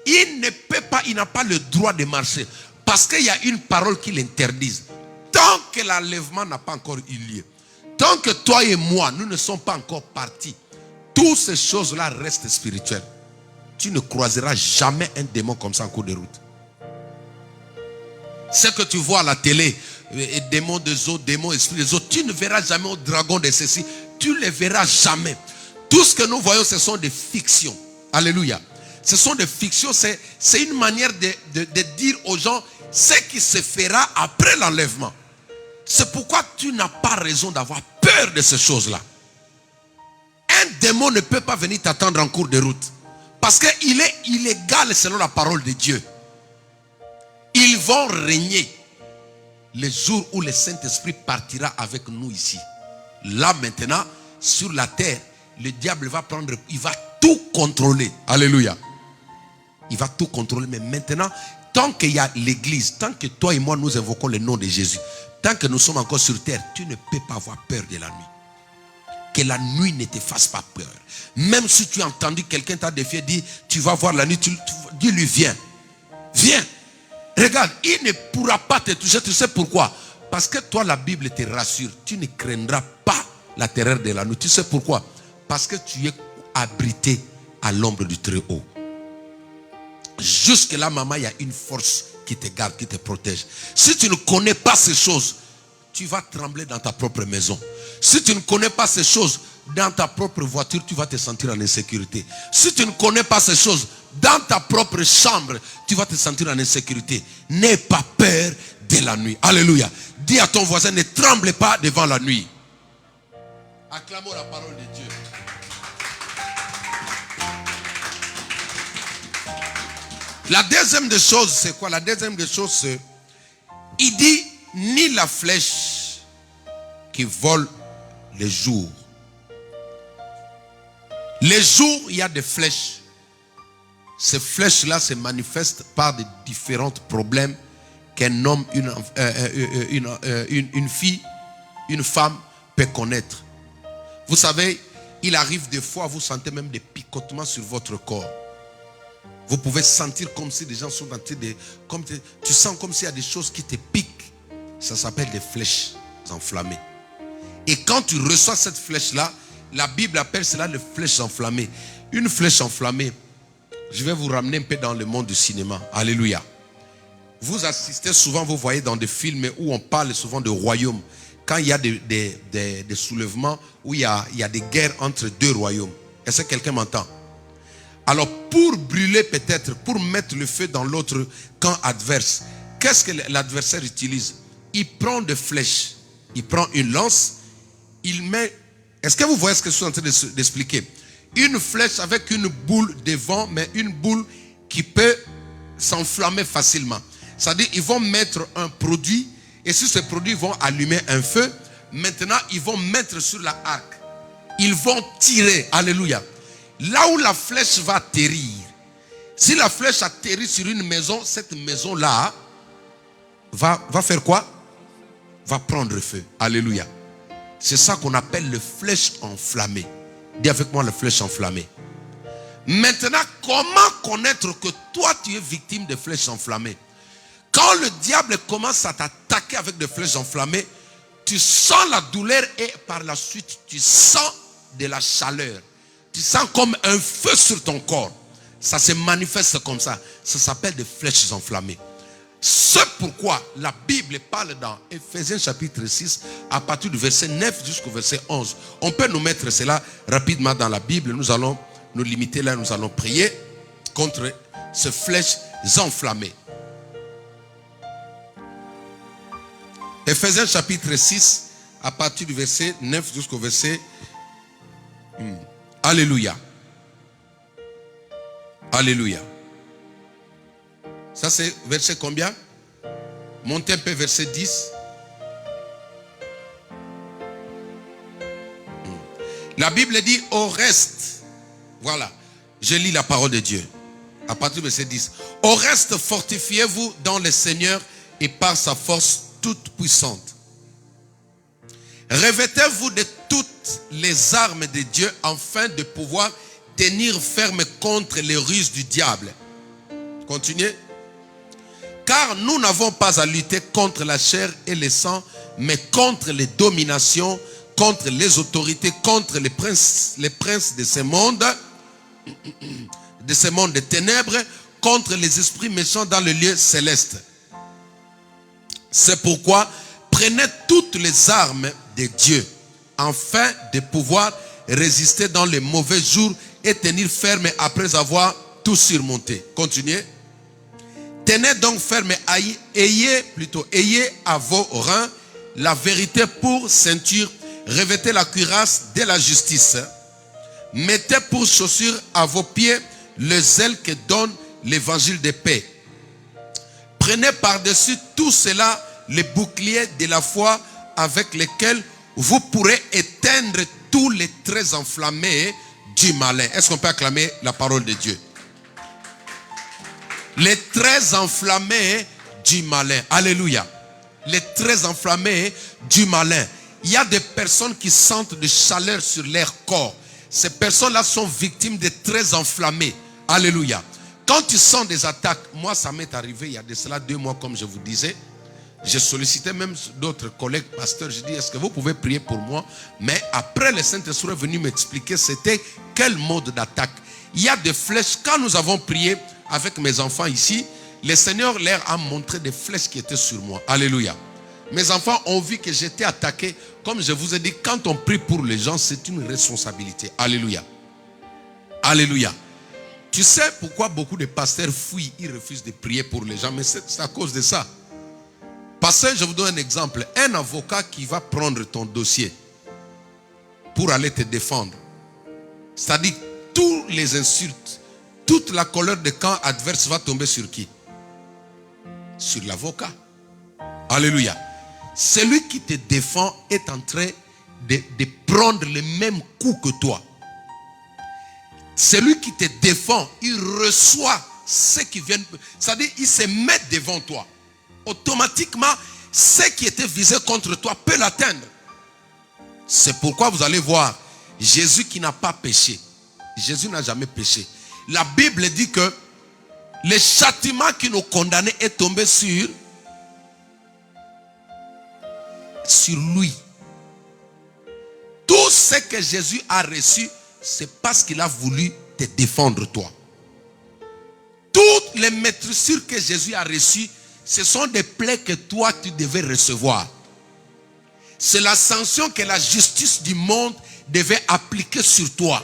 il ne peut pas, il n'a pas le droit de marcher. Parce qu'il y a une parole qui l'interdise. Tant que l'enlèvement n'a pas encore eu lieu, tant que toi et moi, nous ne sommes pas encore partis, toutes ces choses-là restent spirituelles. Tu ne croiseras jamais un démon comme ça en cours de route. Ce que tu vois à la télé, démons des eaux, démons esprits des eaux, tu ne verras jamais un dragon de ceci. Tu ne les verras jamais. Tout ce que nous voyons, ce sont des fictions. Alléluia. Ce sont des fictions. C'est une manière de dire aux gens ce qui se fera après l'enlèvement. C'est pourquoi tu n'as pas raison d'avoir peur de ces choses-là. Un démon ne peut pas venir t'attendre en cours de route. Parce qu'il est illégal selon la parole de Dieu. Ils vont régner les jours où le Saint-Esprit partira avec nous ici. Là maintenant, sur la terre, le diable va prendre, il va tout contrôler. Alléluia. Il va tout contrôler. Mais maintenant, tant qu'il y a l'église, tant que toi et moi nous invoquons le nom de Jésus, tant que nous sommes encore sur terre, tu ne peux pas avoir peur de la nuit. Que la nuit ne te fasse pas peur. Même si tu as entendu quelqu'un t'a défié, dit tu vas voir la nuit, dis-lui viens. Viens. Regarde, il ne pourra pas te toucher. Tu sais pourquoi? Parce que toi, la Bible te rassure. Tu ne craindras pas la terreur de la nuit. Tu sais pourquoi? Parce que tu es abrité à l'ombre du Très-Haut. Jusque là, maman, il y a une force qui te garde, qui te protège. Si tu ne connais pas ces choses, tu vas trembler dans ta propre maison. Si tu ne connais pas ces choses, dans ta propre voiture, tu vas te sentir en insécurité. Si tu ne connais pas ces choses, dans ta propre chambre, tu vas te sentir en insécurité. N'aie pas peur de la nuit. Alléluia. Dis à ton voisin, ne tremble pas devant la nuit. Acclamons la parole de Dieu. La deuxième des choses, c'est quoi? La deuxième des choses, c'est, il dit, ni la flèche qui vole les jours. Les jours, il y a des flèches. Ces flèches-là se manifestent par des différents problèmes qu'un homme, une fille, une femme peut connaître. Vous savez, il arrive des fois, vous sentez même des picotements sur votre corps. Vous pouvez sentir comme si des gens sont en train de... tu sens comme s'il y a des choses qui te piquent. Ça s'appelle des flèches enflammées. Et quand tu reçois cette flèche-là, la Bible appelle cela les flèches enflammées. Une flèche enflammée, je vais vous ramener un peu dans le monde du cinéma. Alléluia. Vous assistez souvent, vous voyez dans des films où on parle souvent de royaumes. Quand il y a des soulèvements, où il y a des guerres entre deux royaumes. Est-ce que quelqu'un m'entend? Alors pour brûler peut-être, pour mettre le feu dans l'autre camp adverse, qu'est-ce que l'adversaire utilise? Il prend des flèches, il prend une lance, il met... Est-ce que vous voyez ce que je suis en train d'expliquer? Une flèche avec une boule devant, mais une boule qui peut s'enflammer facilement. C'est-à-dire ils vont mettre un produit, et sur ce produit ils vont allumer un feu. Maintenant ils vont mettre sur la arc. Ils vont tirer, alléluia. Là où la flèche va atterrir, si la flèche atterrit sur une maison, cette maison-là va faire quoi? Va prendre feu. Alléluia. C'est ça qu'on appelle le flèche enflammée. Dis avec moi, le flèche enflammée. Maintenant, comment connaître que toi tu es victime de flèches enflammées? Quand le diable commence à t'attaquer avec des flèches enflammées, tu sens la douleur et par la suite tu sens de la chaleur. Tu sens comme un feu sur ton corps. Ça se manifeste comme ça. Ça s'appelle des flèches enflammées. C'est pourquoi la Bible parle dans Ephésiens chapitre 6 à partir du verset 9 jusqu'au verset 11. On peut nous mettre cela rapidement dans la Bible. Nous allons nous limiter là. Nous allons prier contre ces flèches enflammées. Ephésiens chapitre 6 à partir du verset 9 jusqu'au verset... Alléluia. Alléluia. Ça c'est verset combien? Montez un peu verset 10. La Bible dit au reste. Voilà. Je lis la parole de Dieu. À partir du verset 10. Au reste fortifiez-vous dans le Seigneur et par sa force toute puissante. Revêtez-vous de toutes les armes de Dieu afin de pouvoir tenir ferme contre les ruses du diable. Continuez. Car nous n'avons pas à lutter contre la chair et le sang, mais contre les dominations, contre les autorités, contre les princes de ce monde de ténèbres, contre les esprits méchants dans le lieu céleste. C'est pourquoi prenez toutes les armes de Dieu afin de pouvoir résister dans les mauvais jours et tenir ferme après avoir tout surmonté. Continuez. Tenez donc ferme, ayez à vos reins la vérité pour ceinture, revêtez la cuirasse de la justice. Mettez pour chaussure à vos pieds le zèle que donne l'évangile de paix. Prenez par-dessus tout cela les boucliers de la foi avec lesquels vous pourrez éteindre tous les traits enflammés du malin. Est-ce qu'on peut acclamer la parole de Dieu? Les traits enflammés du malin. Alléluia. Les traits enflammés du malin. Il y a des personnes qui sentent de chaleur sur leur corps. Ces personnes-là sont victimes de traits enflammés. Alléluia. Quand tu sens des attaques, moi ça m'est arrivé il y a de cela 2 mois comme je vous disais. J'ai sollicité même d'autres collègues pasteurs. Je dis, est-ce que vous pouvez prier pour moi? Mais après, le Saint-Esprit est venu m'expliquer c'était quel mode d'attaque. Il y a des flèches. Quand nous avons prié avec mes enfants ici, le Seigneur leur a montré des flèches qui étaient sur moi. Alléluia. Mes enfants ont vu que j'étais attaqué. Comme je vous ai dit, quand on prie pour les gens, c'est une responsabilité. Alléluia. Alléluia. Tu sais pourquoi beaucoup de pasteurs fuient, ils refusent de prier pour les gens, mais c'est à cause de ça. Pasteur, je vous donne un exemple. Un avocat qui va prendre ton dossier pour aller te défendre. C'est-à-dire, toutes les insultes, toute la colère de camp adverse va tomber sur qui? Sur l'avocat. Alléluia. Celui qui te défend est en train de prendre le même coup que toi. Celui qui te défend, il reçoit ce qui vient. C'est-à-dire, il se met devant toi. Automatiquement, ce qui était visé contre toi peut l'atteindre. C'est pourquoi vous allez voir Jésus qui n'a pas péché. Jésus n'a jamais péché. La Bible dit que le châtiment qui nous condamnait est tombé sur lui. Tout ce que Jésus a reçu, c'est parce qu'il a voulu te défendre toi. Toutes les maîtressures que Jésus a reçues, ce sont des plaies que toi tu devais recevoir. C'est la sanction que la justice du monde devait appliquer sur toi.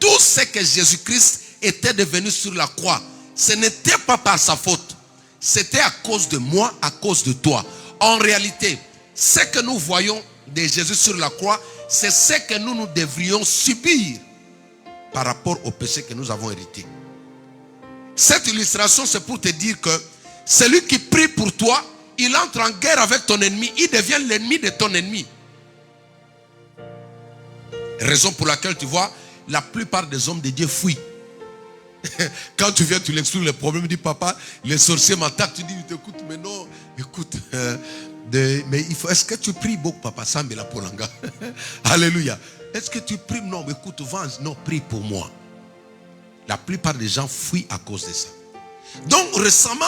Tout ce que Jésus-Christ était devenu sur la croix, ce n'était pas par sa faute. C'était à cause de moi, à cause de toi. En réalité, ce que nous voyons de Jésus sur la croix, c'est ce que nous devrions subir par rapport au péché que nous avons hérité. Cette illustration, c'est pour te dire que celui qui prie pour toi, il entre en guerre avec ton ennemi. Il devient l'ennemi de ton ennemi. Raison pour laquelle tu vois, la plupart des hommes de Dieu fuient. Quand tu viens, tu l'expliques le problème, tu dis papa, les sorciers m'attaquent. Tu dis, écoute, mais non, écoute, mais il faut, est-ce que tu pries beaucoup, papa? Sambela Polanga. Alléluia. Est-ce que tu pries? Non, écoute, Vance, non, prie pour moi. La plupart des gens fuient à cause de ça. Donc récemment,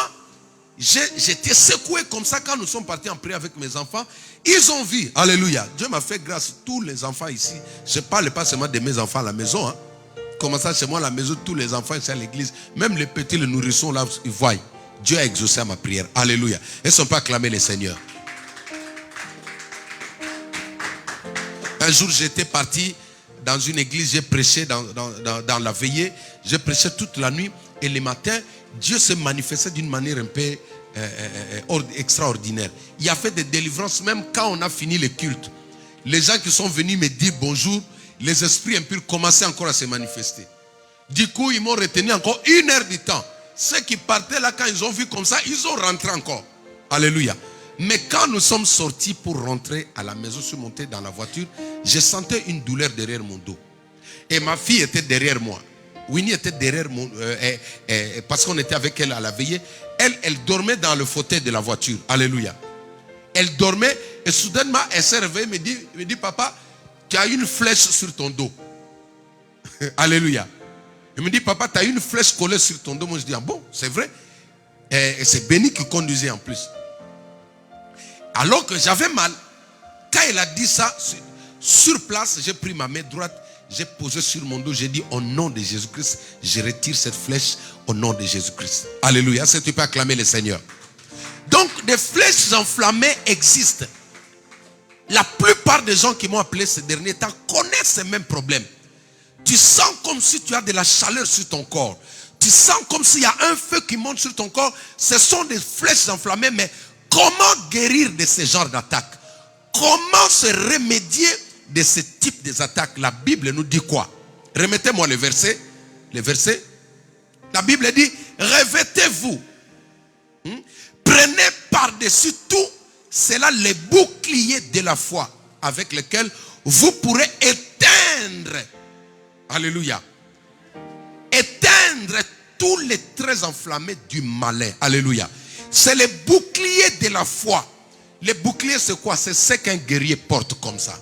j'étais secoué comme ça quand nous sommes partis en prière avec mes enfants. Ils ont vu, alléluia, Dieu m'a fait grâce, tous les enfants ici. Je ne parle pas seulement de mes enfants à la maison. Hein. Comment ça, chez moi à la maison, tous les enfants ici à l'église, même les petits, les nourrissons là, ils voient. Dieu a exaucé à ma prière. Alléluia. Est-ce qu'on peut acclamer le Seigneur? Un jour, j'étais parti dans une église, j'ai prêché dans la veillée. J'ai prêché toute la nuit et le matin, Dieu se manifestait d'une manière un peu extraordinaire. Il y a fait des délivrances même quand on a fini le culte. Les gens qui sont venus me dire bonjour, les esprits impurs commençaient encore à se manifester. Du coup, ils m'ont retenu encore 1 heure du temps. Ceux qui partaient là, quand ils ont vu comme ça, ils ont rentré encore. Alléluia. Mais quand nous sommes sortis pour rentrer à la maison, je suis monté dans la voiture, je sentais une douleur derrière mon dos. Et ma fille était derrière moi. Winnie était derrière moi, parce qu'on était avec elle à la veillée. Elle dormait dans le fauteuil de la voiture. Alléluia. Elle dormait et soudainement, elle s'est réveillée et me dit, papa, tu as une flèche sur ton dos. Alléluia. Elle me dit, papa, tu as une flèche collée sur ton dos. Moi, je dis, ah bon, c'est vrai. Et c'est Béni qui conduisait en plus. Alors que j'avais mal. Quand elle a dit ça, sur place, j'ai pris ma main droite, j'ai posé sur mon dos, j'ai dit, au nom de Jésus-Christ, je retire cette flèche au nom de Jésus-Christ. Alléluia. Est-ce que tu peux acclamer le Seigneur? Donc, des flèches enflammées existent. La plupart des gens qui m'ont appelé ces derniers temps connaissent ces mêmes problèmes. Tu sens comme si tu as de la chaleur sur ton corps. Tu sens comme s'il y a un feu qui monte sur ton corps. Ce sont des flèches enflammées, mais comment guérir de ce genre d'attaques? Comment se remédier de ce type d'attaques? La Bible nous dit quoi? Remettez-moi le verset. Le verset. La Bible dit, revêtez-vous. Prenez par-dessus tout cela les boucliers de la foi avec lesquels vous pourrez éteindre. Alléluia. Éteindre tous les traits enflammés du malin. Alléluia. C'est les boucliers de la foi. Les boucliers, c'est quoi? C'est ce qu'un guerrier porte comme ça.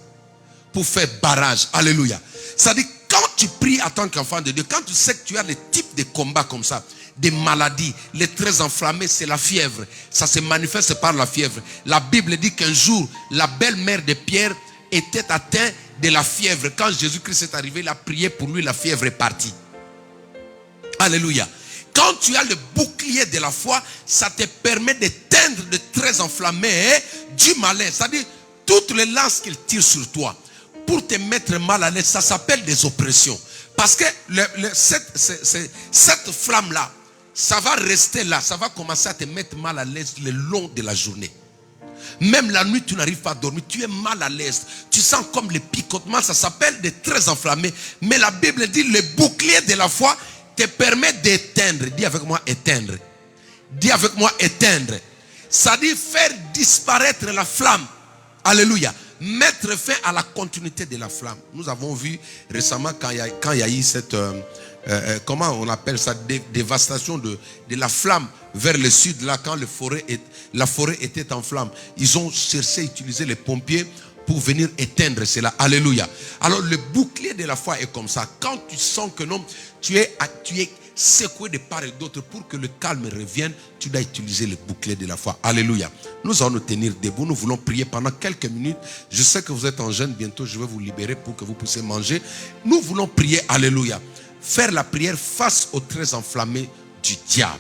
Pour faire barrage. Alléluia. C'est-à-dire, quand tu pries en tant qu'enfant de Dieu, quand tu sais que tu as des types de combats comme ça, des maladies, les traits enflammés, c'est la fièvre. Ça se manifeste par la fièvre. La Bible dit qu'un jour, la belle-mère de Pierre était atteinte de la fièvre. Quand Jésus-Christ est arrivé, il a prié pour lui, la fièvre est partie. Alléluia. Quand tu as le bouclier de la foi, ça te permet d'éteindre de traits enflammés du malin. C'est-à-dire, toutes les lances qu'il tire sur toi, pour te mettre mal à l'aise, ça s'appelle des oppressions. Parce que cette flamme-là, ça va rester là, ça va commencer à te mettre mal à l'aise le long de la journée. Même la nuit, tu n'arrives pas à dormir, tu es mal à l'aise. Tu sens comme les picotements, ça s'appelle des traits enflammés. Mais la Bible dit, le bouclier de la foi te permet d'éteindre. Dis avec moi, éteindre. Dis avec moi, éteindre. Ça dit faire disparaître la flamme. Alléluia. Mettre fin à la continuité de la flamme. Nous avons vu récemment quand il y a eu cette... comment on appelle ça, dévastation de la flamme vers le sud, là, quand la forêt était en flamme. Ils ont cherché à utiliser les pompiers pour venir éteindre cela. Alléluia. Alors le bouclier de la foi est comme ça. Quand tu sens que non, tu es secoué de part et d'autre, pour que le calme revienne, tu dois utiliser le bouclier de la foi. Alléluia. Nous allons nous tenir debout. Nous voulons prier pendant quelques minutes. Je sais que vous êtes en jeûne. Bientôt, je vais vous libérer pour que vous puissiez manger. Nous voulons prier. Alléluia. Faire la prière face aux traits enflammés du diable.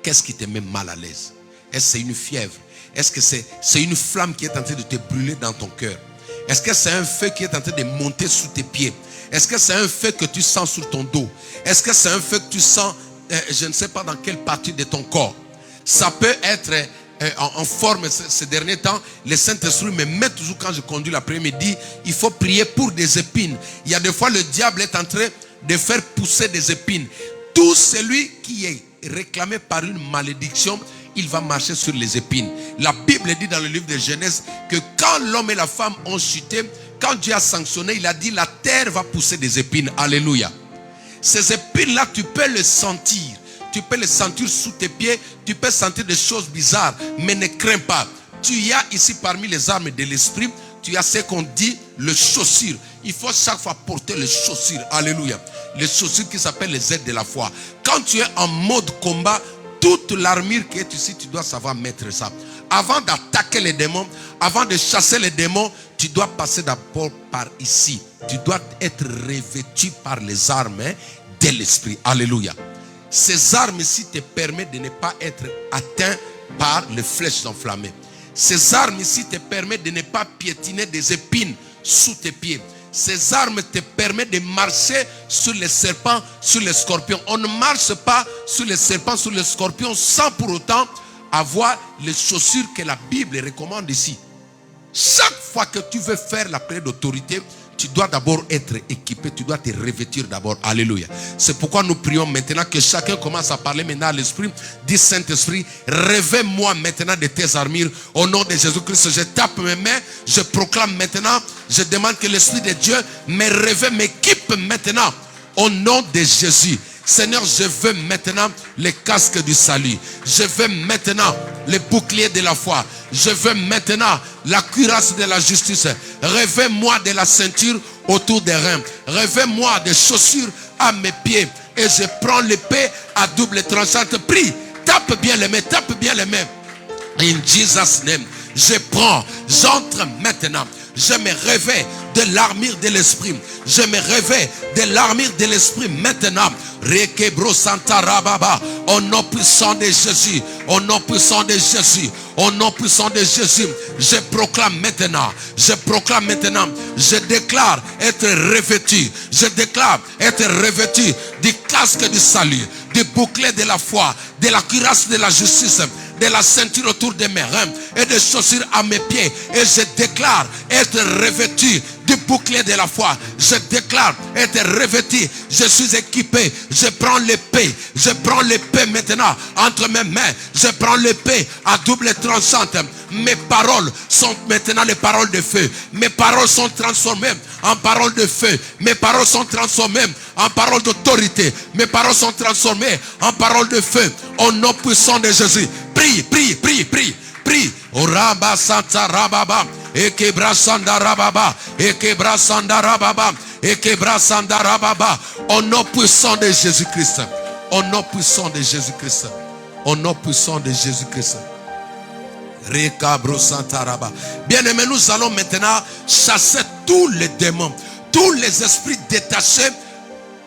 Qu'est-ce qui te met mal à l'aise? Est-ce que c'est une fièvre? Est-ce que c'est une flamme qui est en train de te brûler dans ton cœur? Est-ce que c'est un feu qui est en train de monter sous tes pieds? Est-ce que c'est un feu que tu sens sur ton dos? Est-ce que c'est un feu que tu sens, je ne sais pas dans quelle partie de ton corps? Ça peut être en forme ces derniers temps. Le Saint-Esprit me met toujours, quand je conduis l'après-midi, il faut prier pour des épines. Il y a des fois le diable est en train de faire pousser des épines. Tout celui qui est réclamé par une malédiction, il va marcher sur les épines. La Bible dit dans le livre de Genèse que quand l'homme et la femme ont chuté, quand Dieu a sanctionné, il a dit la terre va pousser des épines. Alléluia. Ces épines-là, tu peux les sentir. Tu peux les sentir sous tes pieds. Tu peux sentir des choses bizarres. Mais ne crains pas. Tu as ici parmi les armes de l'esprit, tu as ce qu'on dit le chaussure. Il faut chaque fois porter les chaussures. Alléluia. Les chaussures qui s'appellent les aides de la foi. Quand tu es en mode combat, toute l'armure qui est ici, tu dois savoir mettre ça. Avant d'attaquer les démons, avant de chasser les démons, tu dois passer d'abord par ici. Tu dois être revêtu par les armes de l'esprit. Alléluia. Ces armes ici te permettent de ne pas être atteint par les flèches enflammées. Ces armes ici te permettent de ne pas piétiner des épines sous tes pieds. Ces armes te permettent de marcher sur les serpents, sur les scorpions. On ne marche pas sur les serpents, sur les scorpions sans pour autant avoir les chaussures que la Bible recommande ici. Chaque fois que tu veux faire la prière d'autorité, tu dois d'abord être équipé, tu dois te revêtir d'abord. Alléluia. C'est pourquoi nous prions maintenant que chacun commence à parler maintenant à l'Esprit. Dis Saint-Esprit, revêt-moi maintenant de tes armures. Au nom de Jésus-Christ, je tape mes mains, je proclame maintenant, je demande que l'Esprit de Dieu me revêt, m'équipe maintenant. Au nom de Jésus. Seigneur, je veux maintenant les casques du salut. Je veux maintenant les boucliers de la foi. Je veux maintenant la cuirasse de la justice. Revêt-moi de la ceinture autour des reins. Revêt-moi des chaussures à mes pieds. Et je prends l'épée à double tranchante. Prie, tape bien les mains, tape bien les mains. In Jesus' name, je prends, j'entre maintenant. Je me revêt de l'armure de l'esprit. Je me revêt de l'armure de l'esprit maintenant. Rekebro Santa Rababa. Au nom puissant de Jésus. Au nom puissant de Jésus. Au nom puissant de Jésus. Je proclame maintenant. Je proclame maintenant. Je déclare être revêtu. Je déclare être revêtu du casque du salut, du bouclier de la foi, de la cuirasse de la justice, de la ceinture autour de mes reins et des chaussures à mes pieds. Et je déclare être revêtu du bouclier de la foi. Je déclare être revêtu. Je suis équipé. Je prends l'épée. Je prends l'épée maintenant entre mes mains. Je prends l'épée à double tranchante. Mes paroles sont maintenant les paroles de feu. Mes paroles sont transformées en paroles de feu. Mes paroles sont transformées en paroles d'autorité. Mes paroles sont transformées en paroles de feu. Au nom puissant de Jésus. Prie, prie, prie, prie, prie. Oraba Santa Rababa. Ekebra Sanda Rababa. Ekebra Sanda Rababa. Ekebra Sanda Rababa. Au nom puissant de Jésus-Christ. Au nom puissant de Jésus-Christ. Au nom puissant de Jésus-Christ. Bien aimé, nous allons maintenant chasser tous les démons, tous les esprits détachés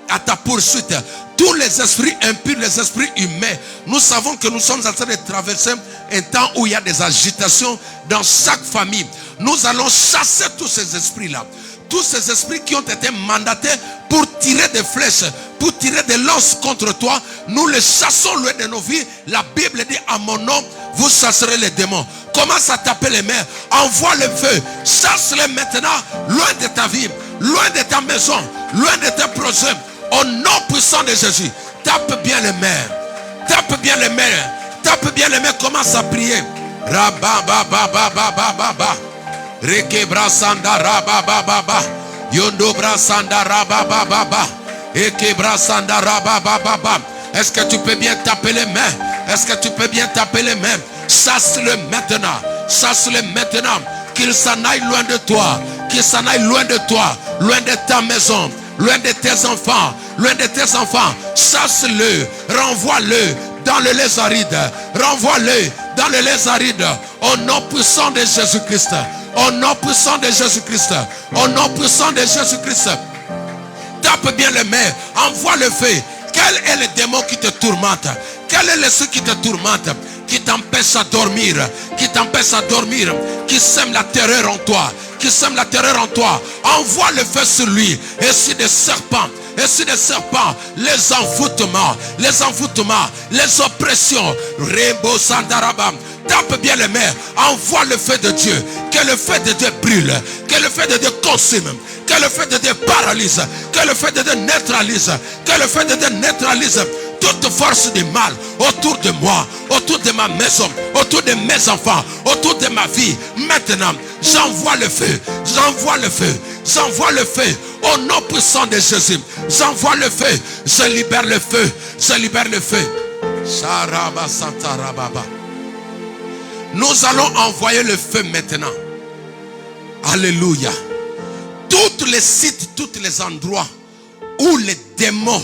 à ta poursuite. Tous les esprits impurs, les esprits humains, nous savons que nous sommes en train de traverser un temps où il y a des agitations dans chaque famille. Nous allons chasser tous ces esprits-là. Tous ces esprits qui ont été mandatés pour tirer des flèches, pour tirer des lances contre toi, nous les chassons loin de nos vies. La Bible dit à mon nom, vous chasserez les démons. Commence à taper les mains, envoie le feu, chasse-les maintenant loin de ta vie, loin de ta maison, loin de tes projets. Au nom puissant de Jésus, tape bien les mains, tape bien les mains, tape bien les mains, commence à prier. Rabababababababa. Rekebra sanda rabababa. Yondobra sanda rabababa. Ekebra sanda rabababa. Est-ce que tu peux bien taper les mains? Est-ce que tu peux bien taper les mains? Chasse-le maintenant. Chasse-le maintenant. Qu'il s'en aille loin de toi. Qu'il s'en aille loin de toi. Loin de ta maison. Loin de tes enfants. Loin de tes enfants. Chasse-le. Renvoie-le dans le lait aride. Renvoie-le dans le lait aride. Au nom puissant de Jésus-Christ. Au nom puissant de Jésus-Christ. Au nom puissant de Jésus-Christ. Tape bien les mains. Envoie le feu. Quel est le démon qui te tourmente? Quel est l'esprit qui te tourmente? Qui t'empêche à dormir? Qui t'empêche à dormir? Qui sème la terreur en toi? Qui sème la terreur en toi? Envoie le feu sur lui. Et sur des serpents. Et sur des serpents. Les envoûtements. Les envoûtements. Les oppressions. Rainbow Sandarabam. Tape bien les mains. Envoie le feu de Dieu. Que le feu de Dieu brûle. Que le feu de Dieu consume. Que le feu de Dieu paralyse. Que le feu de Dieu neutralise. Que le feu de Dieu neutralise toute force du mal autour de moi, autour de ma maison, autour de mes enfants, autour de ma vie. Maintenant, j'envoie le feu. J'envoie le feu. J'envoie le feu. Au nom puissant de Jésus. J'envoie le feu. Je libère le feu. Je libère le feu. Sharaba Santarababa. Nous allons envoyer le feu maintenant. Alléluia. Tous les sites, tous les endroits où les démons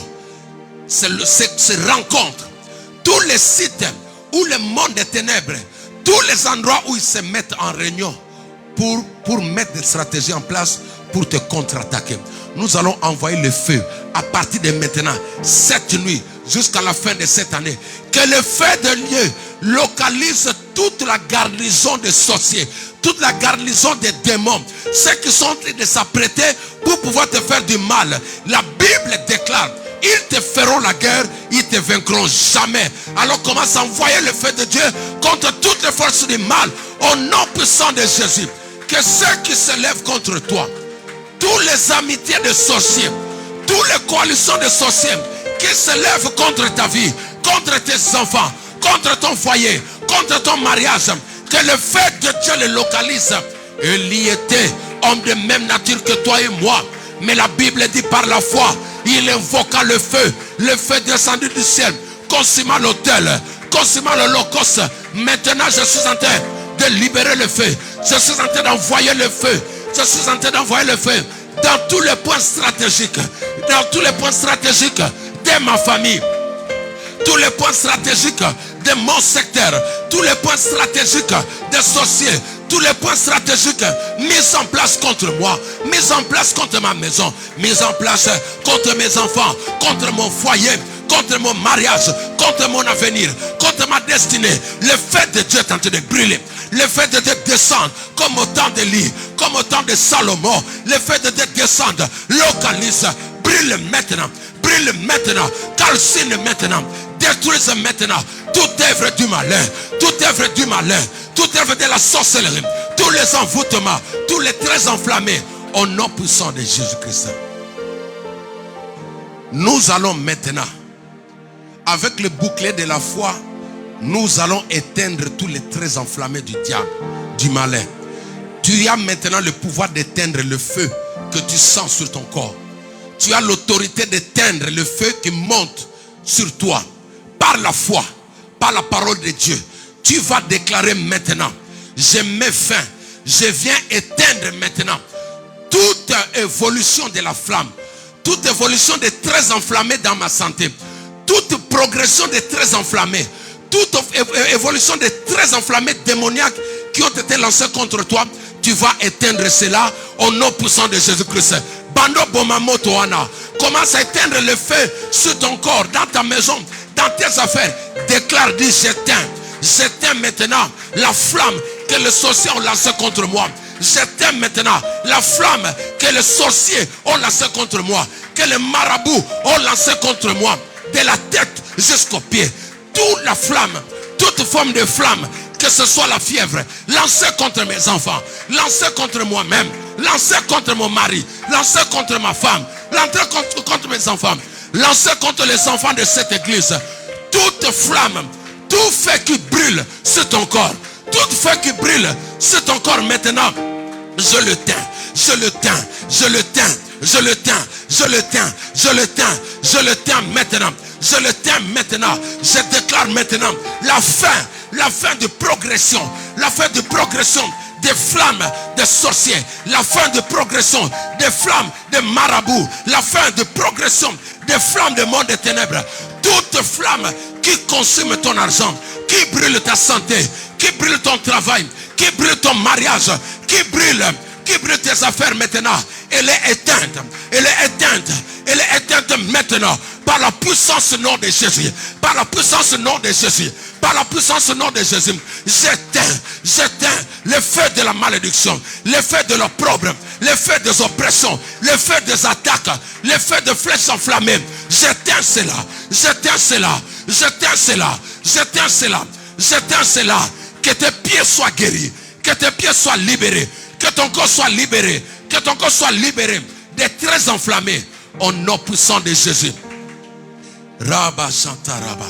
se rencontrent, tous les sites où le monde des ténèbres, tous les endroits où ils se mettent en réunion pour mettre des stratégies en place pour te contre-attaquer. Nous allons envoyer le feu à partir de maintenant, cette nuit, jusqu'à la fin de cette année. Que le feu de Dieu localise toute la garnison des sorciers, toute la garnison des démons, ceux qui sont en train de s'apprêter pour pouvoir te faire du mal. La Bible déclare, ils te feront la guerre, ils te vaincront jamais. Alors commence à envoyer le feu de Dieu contre toutes les forces du mal, au nom puissant de Jésus. Que ceux qui se lèvent contre toi, tous les amitiés de sorciers, toutes les coalitions de sorciers qui se lèvent contre ta vie, contre tes enfants, contre ton foyer, contre ton mariage, que le feu de Dieu le localise. Élie était homme de même nature que toi et moi, mais la Bible dit par la foi, il invoqua le feu descendu du ciel, consumant l'autel, consumant l'holocauste. Maintenant je suis en train de libérer le feu, je suis en train d'envoyer le feu, je suis en train d'envoyer le feu dans tous les points stratégiques, dans tous les points stratégiques de ma famille, tous les points stratégiques de mon secteur, tous les points stratégiques des sorciers, tous les points stratégiques mis en place contre moi, mis en place contre ma maison, mis en place contre mes enfants, contre mon foyer, contre mon mariage, contre mon avenir, contre ma destinée. Le feu de Dieu est en train de brûler. Le feu de Dieu descend comme au temps d'Élie, comme au temps de Salomon. Le feu de Dieu descend, localise, brûle maintenant, calcine maintenant, détruise maintenant toute œuvre du malin, toute œuvre du malin, toute œuvre de la sorcellerie, tous les envoûtements, tous les traits enflammés, au nom puissant de Jésus-Christ. Nous allons maintenant, avec le bouclier de la foi, nous allons éteindre tous les traits enflammés du diable, du malin. Tu as maintenant le pouvoir d'éteindre le feu que tu sens sur ton corps. Tu as l'autorité d'éteindre le feu qui monte sur toi. Par la foi, par la parole de Dieu, tu vas déclarer maintenant, je mets fin, je viens éteindre maintenant toute évolution de la flamme, toute évolution des traits enflammés dans ma santé, toute progression des traits enflammés, toute évolution des traits enflammés démoniaques qui ont été lancés contre toi. Tu vas éteindre cela au nom puissant de Jésus-Christ. Bando bomamoto ana. Commence à éteindre le feu sur ton corps, dans ta maison, dans tes affaires. Déclare, dis, j'éteins maintenant la flamme que les sorciers ont lancée contre moi. J'éteins maintenant la flamme que les sorciers ont lancée contre moi, que les marabouts ont lancée contre moi, de la tête jusqu'aux pieds. Toute la flamme, toute forme de flamme, que ce soit la fièvre, lancée contre mes enfants, lancée contre moi-même, lancée contre mon mari, lancée contre ma femme, lancée contre mes enfants, lancée contre les enfants de cette église. Toute flamme, tout feu qui brûle sur ton corps, tout feu qui brûle sur ton corps maintenant, je le teins, je le teins, je le teins, je le teins, je le teins, je le teins, je le teins maintenant, je le teins maintenant, je déclare maintenant la fin de progression, la fin de progression des flammes des sorciers, la fin de progression des flammes des marabouts, la fin de progression des flammes du monde des ténèbres. Toute flamme qui consume ton argent, qui brûle ta santé, qui brûle ton travail, qui brûle ton mariage, qui brûle tes affaires maintenant, elle est éteinte, elle est éteinte, elle est éteinte maintenant par la puissance du nom de Jésus, par la puissance du nom de Jésus, par la puissance du nom de Jésus. J'éteins le feu de la malédiction, le feu de l'opprobre, le feu des oppressions, le feu des attaques, le feu de flèches enflammées. J'éteins cela, j'éteins cela, j'éteins cela, j'éteins cela, j'éteins cela. Que tes pieds soient guéris, que tes pieds soient libérés, que ton corps soit libéré, que ton corps soit libéré des traits enflammés au nom puissant de Jésus. Rabba Chantaraba,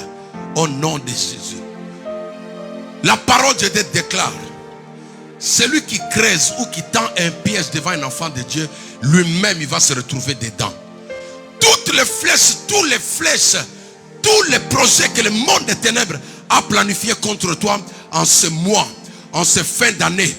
au nom de Jésus. La parole de Dieu déclare, celui qui creuse ou qui tend un piège devant un enfant de Dieu, lui-même il va se retrouver dedans. Toutes les flèches, tous les projets que le monde des ténèbres a planifié contre toi en ce mois, en ce fin d'année,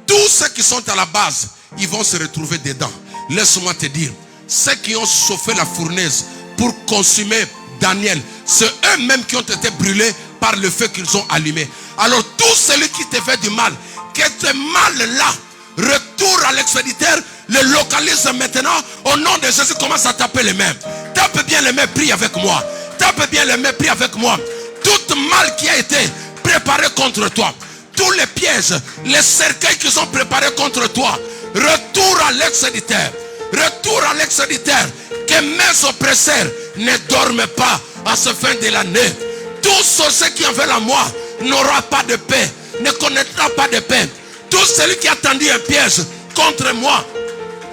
tous ceux qui sont à la base, ils vont se retrouver dedans. Laisse-moi te dire, ceux qui ont chauffé la fournaise pour consumer Daniel, c'est eux-mêmes qui ont été brûlés par le feu qu'ils ont allumé. Alors tout celui qui te fait du mal, que ce mal-là retourne à l'expéditeur, le localise maintenant. Au nom de Jésus, commence à taper les mains. Tape bien les mains, prie avec moi. Tape bien les mains, prie avec moi. Tout mal qui a été préparé contre toi, tous les pièges, les cercueils qui sont préparés contre toi, retour à l'expéditeur. Retour à l'expéditeur. Que mes oppresseurs ne dorment pas à ce fin de l'année. Tous ceux qui en veulent à moi n'aura pas de paix, ne connaîtra pas de paix. Tout celui qui a tendu un piège contre moi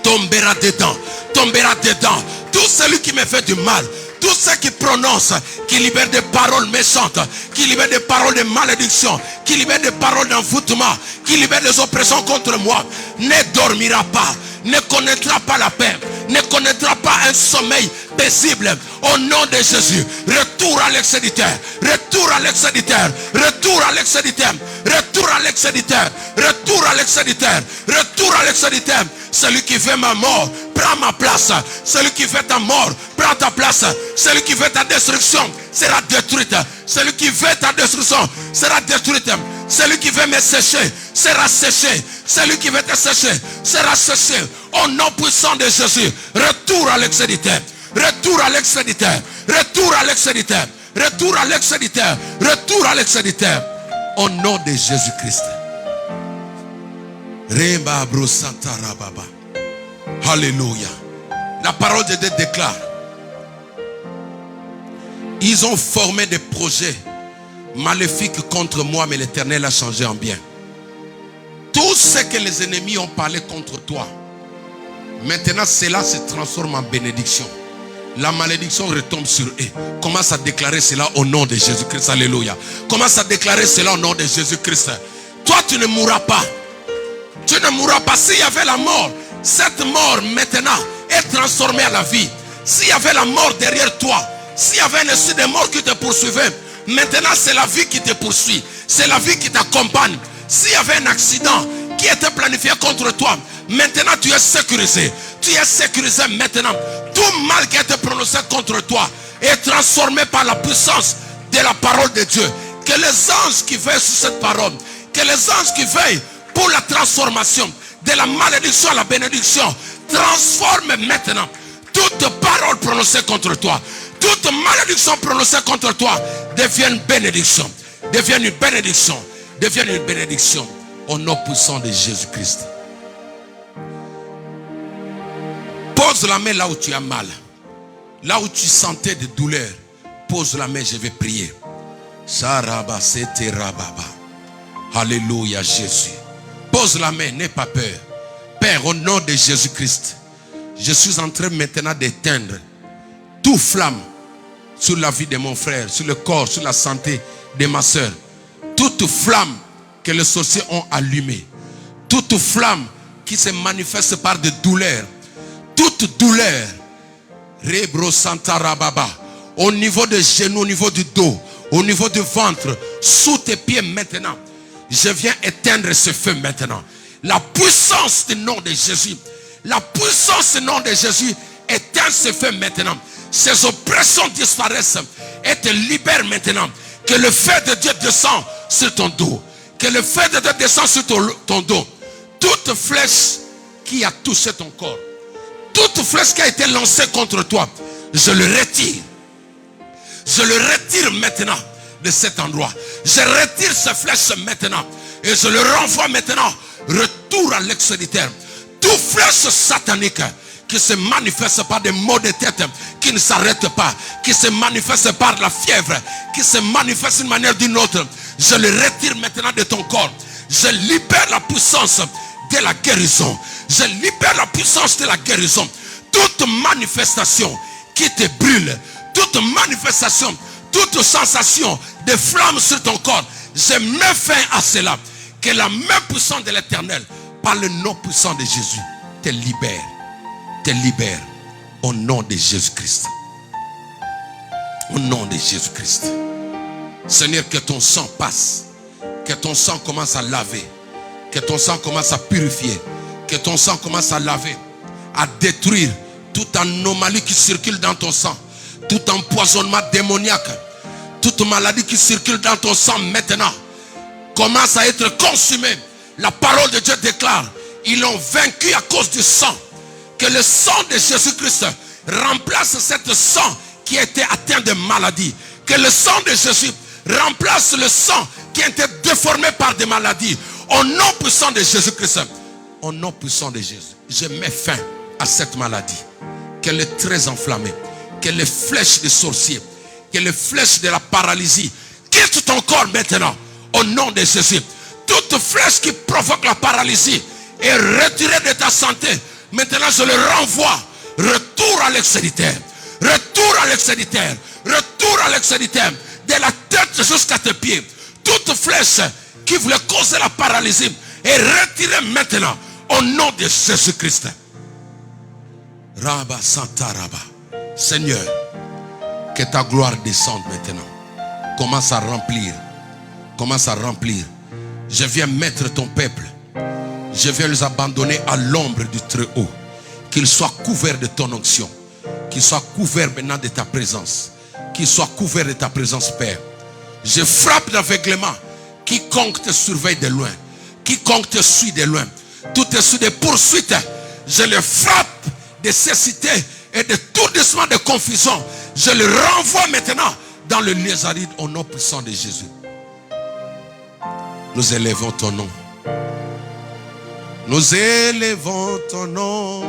tombera dedans, tombera dedans. Tout celui qui me fait du mal, tous ceux qui prononcent, qui libèrent des paroles méchantes, qui libèrent des paroles de malédiction, qui libèrent des paroles d'envoûtement, qui libèrent des oppressions contre moi, ne dormira pas, ne connaîtra pas la paix, ne connaîtra pas un sommeil paisible. Au nom de Jésus, retour à l'expéditeur, retour à l'expéditeur, retour à l'expéditeur, retour à l'expéditeur, retour à l'expéditeur, retour à l'expéditeur. Celui qui veut ma mort, prends ma place. Celui qui veut ta mort, prends ta place. Celui qui veut ta destruction sera détruite. Celui qui veut ta destruction sera détruite. Celui qui veut me sécher sera séché. Celui qui veut te sécher sera séché. Au nom puissant de Jésus, retour à l'expéditeur. Retour à l'expéditeur. Retour à l'expéditeur. Retour à l'expéditeur. Retour à l'expéditeur. Au nom de Jésus-Christ. Alléluia. La parole de Dieu déclare, ils ont formé des projets maléfiques contre moi, mais l'Éternel a changé en bien. Tout ce que les ennemis ont parlé contre toi, maintenant cela se transforme en bénédiction. La malédiction retombe sur eux. Commence à déclarer cela au nom de Jésus-Christ. Alléluia. Commence à déclarer cela au nom de Jésus-Christ. Toi tu ne mourras pas. Tu ne mourras pas. S'il y avait la mort, cette mort maintenant est transformée à la vie. S'il y avait la mort derrière toi, s'il y avait un esprit de mort qui te poursuivait, maintenant c'est la vie qui te poursuit. C'est la vie qui t'accompagne. S'il y avait un accident qui était planifié contre toi, maintenant tu es sécurisé. Tu es sécurisé maintenant. Tout mal qui a été prononcé contre toi est transformé par la puissance de la parole de Dieu. Que les anges qui veillent sur cette parole, que les anges qui veillent pour la transformation de la malédiction à la bénédiction, transforme maintenant toute parole prononcée contre toi, toute malédiction prononcée contre toi devienne bénédiction, devienne une bénédiction, devienne une bénédiction au nom puissant de Jésus-Christ. Pose la main là où tu as mal, là où tu sentais des douleurs. Pose la main, je vais prier. Alléluia Jésus. Pose la main, n'aie pas peur. Père, au nom de Jésus-Christ, je suis en train maintenant d'éteindre toute flamme sur la vie de mon frère, sur le corps, sur la santé de ma soeur. Toute flamme que les sorciers ont allumée, toute flamme qui se manifeste par des douleurs, toute douleur, Rebro Santa Rababa, au niveau des genoux, au niveau du dos, au niveau du ventre, sous tes pieds maintenant. Je viens éteindre ce feu maintenant. La puissance du nom de Jésus, la puissance du nom de Jésus éteint ce feu maintenant. Ces oppressions disparaissent et te libèrent maintenant. Que le feu de Dieu descend sur ton dos. Que le feu de Dieu descend sur ton dos. Toute flèche qui a touché ton corps, toute flèche qui a été lancée contre toi, je le retire. Je le retire maintenant de cet endroit. Je retire ces flèches maintenant. Et je le renvoie maintenant. Retour à l'extérieur. Toute flèche satanique qui se manifeste par des maux de tête qui ne s'arrêtent pas, qui se manifeste par la fièvre, qui se manifeste d'une manière ou d'une autre, je le retire maintenant de ton corps. Je libère la puissance de la guérison. Je libère la puissance de la guérison. Toute manifestation qui te brûle, toute manifestation, toute sensation de flamme sur ton corps, je mets fin à cela. Que la main puissante de l'Éternel, par le nom puissant de Jésus, te libère. Te libère au nom de Jésus-Christ. Au nom de Jésus-Christ. Seigneur, que ton sang passe. Que ton sang commence à laver. Que ton sang commence à purifier. Que ton sang commence à laver. À détruire toute anomalie qui circule dans ton sang. Tout empoisonnement démoniaque. Toute maladie qui circule dans ton sang maintenant commence à être consumé. La parole de Dieu déclare, ils l'ont vaincu à cause du sang. Que le sang de Jésus-Christ remplace cette sang qui a été atteint de maladie. Que le sang de Jésus remplace le sang qui a été déformé par des maladies. Au nom puissant de Jésus-Christ. Au nom puissant de Jésus. Je mets fin à cette maladie. Qu'elle est très enflammée. Que les flèches des sorciers, que les flèches de la paralysie quitte ton corps maintenant. Au nom de Jésus. Toute flèche qui provoque la paralysie est retirée de ta santé. Maintenant je le renvoie. Retour à l'extérieur. Retour à l'extérieur. Retour à l'extérieur. De la tête jusqu'à tes pieds. Toute flèche qui voulait causer la paralysie est retirée maintenant. Au nom de Jésus-Christ. Rabba Santa Rabba. Seigneur, que ta gloire descende maintenant. Commence à remplir. Commence à remplir. Je viens mettre ton peuple. Je viens les abandonner à l'ombre du Très-Haut. Qu'ils soient couverts de ton onction. Qu'ils soient couverts maintenant de ta présence. Qu'ils soient couverts de ta présence, Père. Je frappe d'aveuglement quiconque te surveille de loin. Quiconque te suit de loin. Tout te suit de poursuites. Je le frappe de cécité et de tout doucement de confusion. Je le renvoie maintenant dans le lieu aride au nom puissant de Jésus. Nous élevons ton nom. Nous élevons ton nom.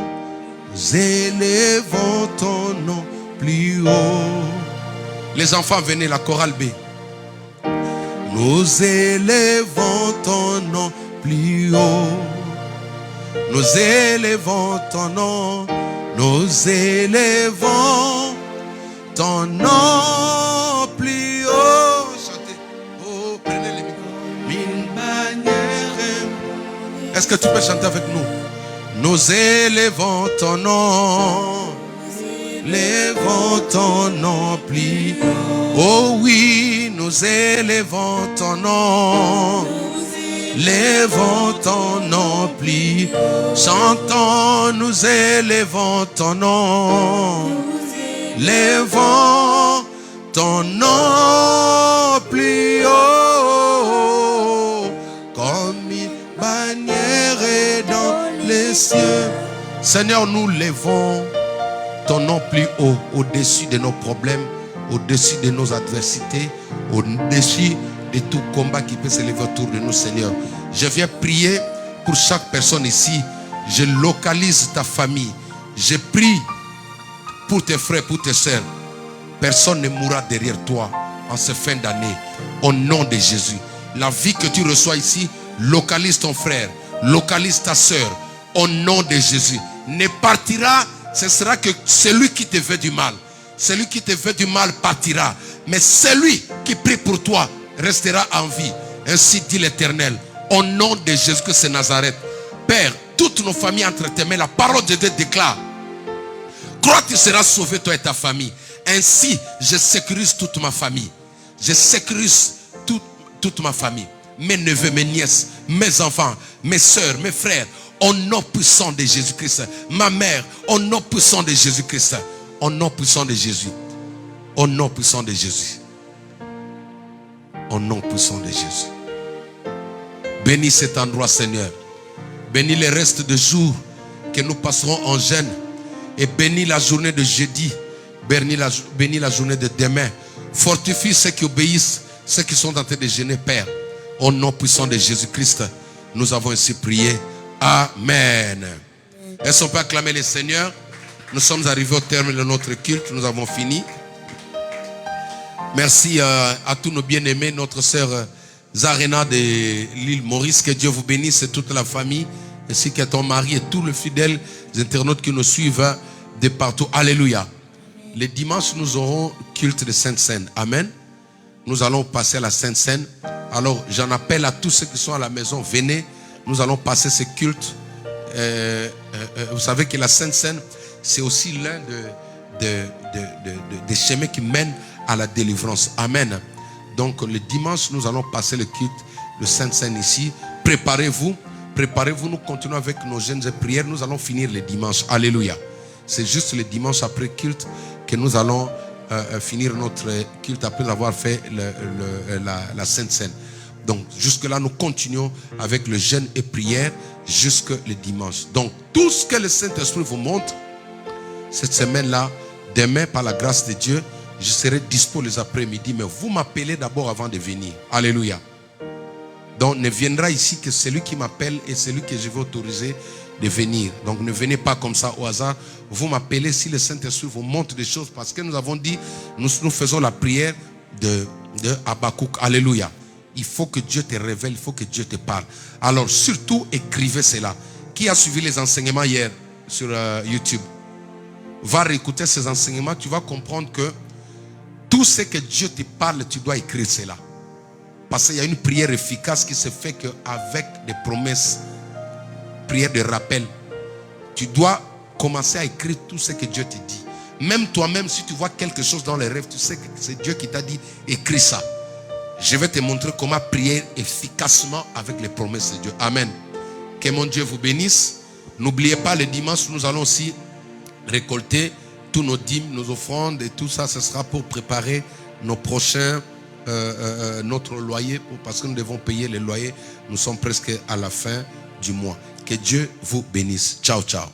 Nous élevons ton nom plus haut. Les enfants, venez, la chorale B. Nous élevons ton nom plus haut. Nous élevons ton nom. Nous élevons ton nom plus haut. Chantez. Oh, prenez les micros. Mille manières. Est-ce que tu peux chanter avec nous? Nous élevons ton nom. Élevons ton nom plus haut. Oh oui, nous élevons ton nom. Élevons ton nom plus haut. Chantons, nous élevons ton nom. Élevons ton nom plus haut. Comme une bannière dans les cieux. Seigneur, nous levons ton nom plus haut, au-dessus de nos problèmes, au-dessus de nos adversités, au-dessus de tout combat qui peut s'élever autour de nous, Seigneur. Je viens prier pour chaque personne ici. Je localise ta famille. Je prie pour tes frères, pour tes sœurs. Personne ne mourra derrière toi en cette fin d'année. Au nom de Jésus. La vie que tu reçois ici, localise ton frère, localise ta sœur. Au nom de Jésus. Ne partira, ce sera que celui qui te veut du mal. Celui qui te veut du mal partira. Mais celui qui prie pour toi restera en vie. Ainsi dit l'Éternel. Au nom de Jésus-Christ de Nazareth. Père, toutes nos familles entre tes mains, la parole de Dieu déclare. Crois que tu seras sauvé, toi et ta famille. Ainsi, je sécurise toute ma famille. Je sécurise toute ma famille. Mes neveux, mes nièces, mes enfants, mes soeurs, mes frères. Au nom puissant de Jésus-Christ. Ma mère, au nom puissant de Jésus-Christ. Au nom puissant de Jésus. Au nom puissant de Jésus. Au nom puissant de Jésus. Bénis cet endroit, Seigneur. Bénis les restes de jours que nous passerons en jeûne. Et bénis la journée de jeudi. Bénis la journée de demain. Fortifie ceux qui obéissent, ceux qui sont en train de jeûner, Père. Au nom puissant de Jésus-Christ, nous avons ainsi prié. Amen. Est-ce qu'on peut acclamer le Seigneur? Nous sommes arrivés au terme de notre culte. Nous avons fini. Merci à tous nos bien-aimés, notre sœur Zarena de l'île Maurice. Que Dieu vous bénisse et toute la famille, ainsi que ton mari et tous les fidèles internautes qui nous suivent de partout. Alléluia. Les dimanches, nous aurons culte de Sainte Seine. Amen. Nous allons passer à la Sainte Seine. Alors, j'en appelle à tous ceux qui sont à la maison. Venez, nous allons passer ce culte. Vous savez que la Sainte Seine, c'est aussi l'un des chemins qui mènent à la délivrance. Amen. Donc, le dimanche, nous allons passer le culte de Sainte Seine ici. Préparez-vous. Préparez-vous. Nous continuons avec nos jeûnes et prières. Nous allons finir le dimanche. Alléluia. C'est juste le dimanche après culte que nous allons finir notre culte après avoir fait la Sainte Seine. Donc jusque là nous continuons avec le jeûne et prière jusque le dimanche. Donc tout ce que le Saint-Esprit vous montre cette semaine-là, demain par la grâce de Dieu, je serai dispo les après-midi. Mais vous m'appelez d'abord avant de venir. Alléluia. Donc ne viendra ici que celui qui m'appelle et celui que je vais autoriser de venir. Donc ne venez pas comme ça au hasard. Vous m'appelez si le Saint-Esprit vous montre des choses. Parce que nous avons dit, nous faisons la prière de Habakkuk. Alléluia. Il faut que Dieu te révèle, il faut que Dieu te parle. Alors surtout écrivez cela. Qui a suivi les enseignements hier sur YouTube? Va réécouter ces enseignements. Tu vas comprendre que tout ce que Dieu te parle, tu dois écrire cela. Parce qu'il y a une prière efficace qui se fait qu'avec des promesses, prière de rappel. Tu dois commencer à écrire tout ce que Dieu te dit. Même toi-même, si tu vois quelque chose dans les rêves, tu sais que c'est Dieu qui t'a dit, écris ça. Je vais te montrer comment prier efficacement avec les promesses de Dieu. Amen. Que mon Dieu vous bénisse. N'oubliez pas, le dimanche, nous allons aussi récolter tous nos dîmes, nos offrandes et tout ça. Ce sera pour préparer nos prochains, notre loyer. Parce que nous devons payer les loyers. Nous sommes presque à la fin du mois. Que Dieu vous bénisse. Ciao, ciao.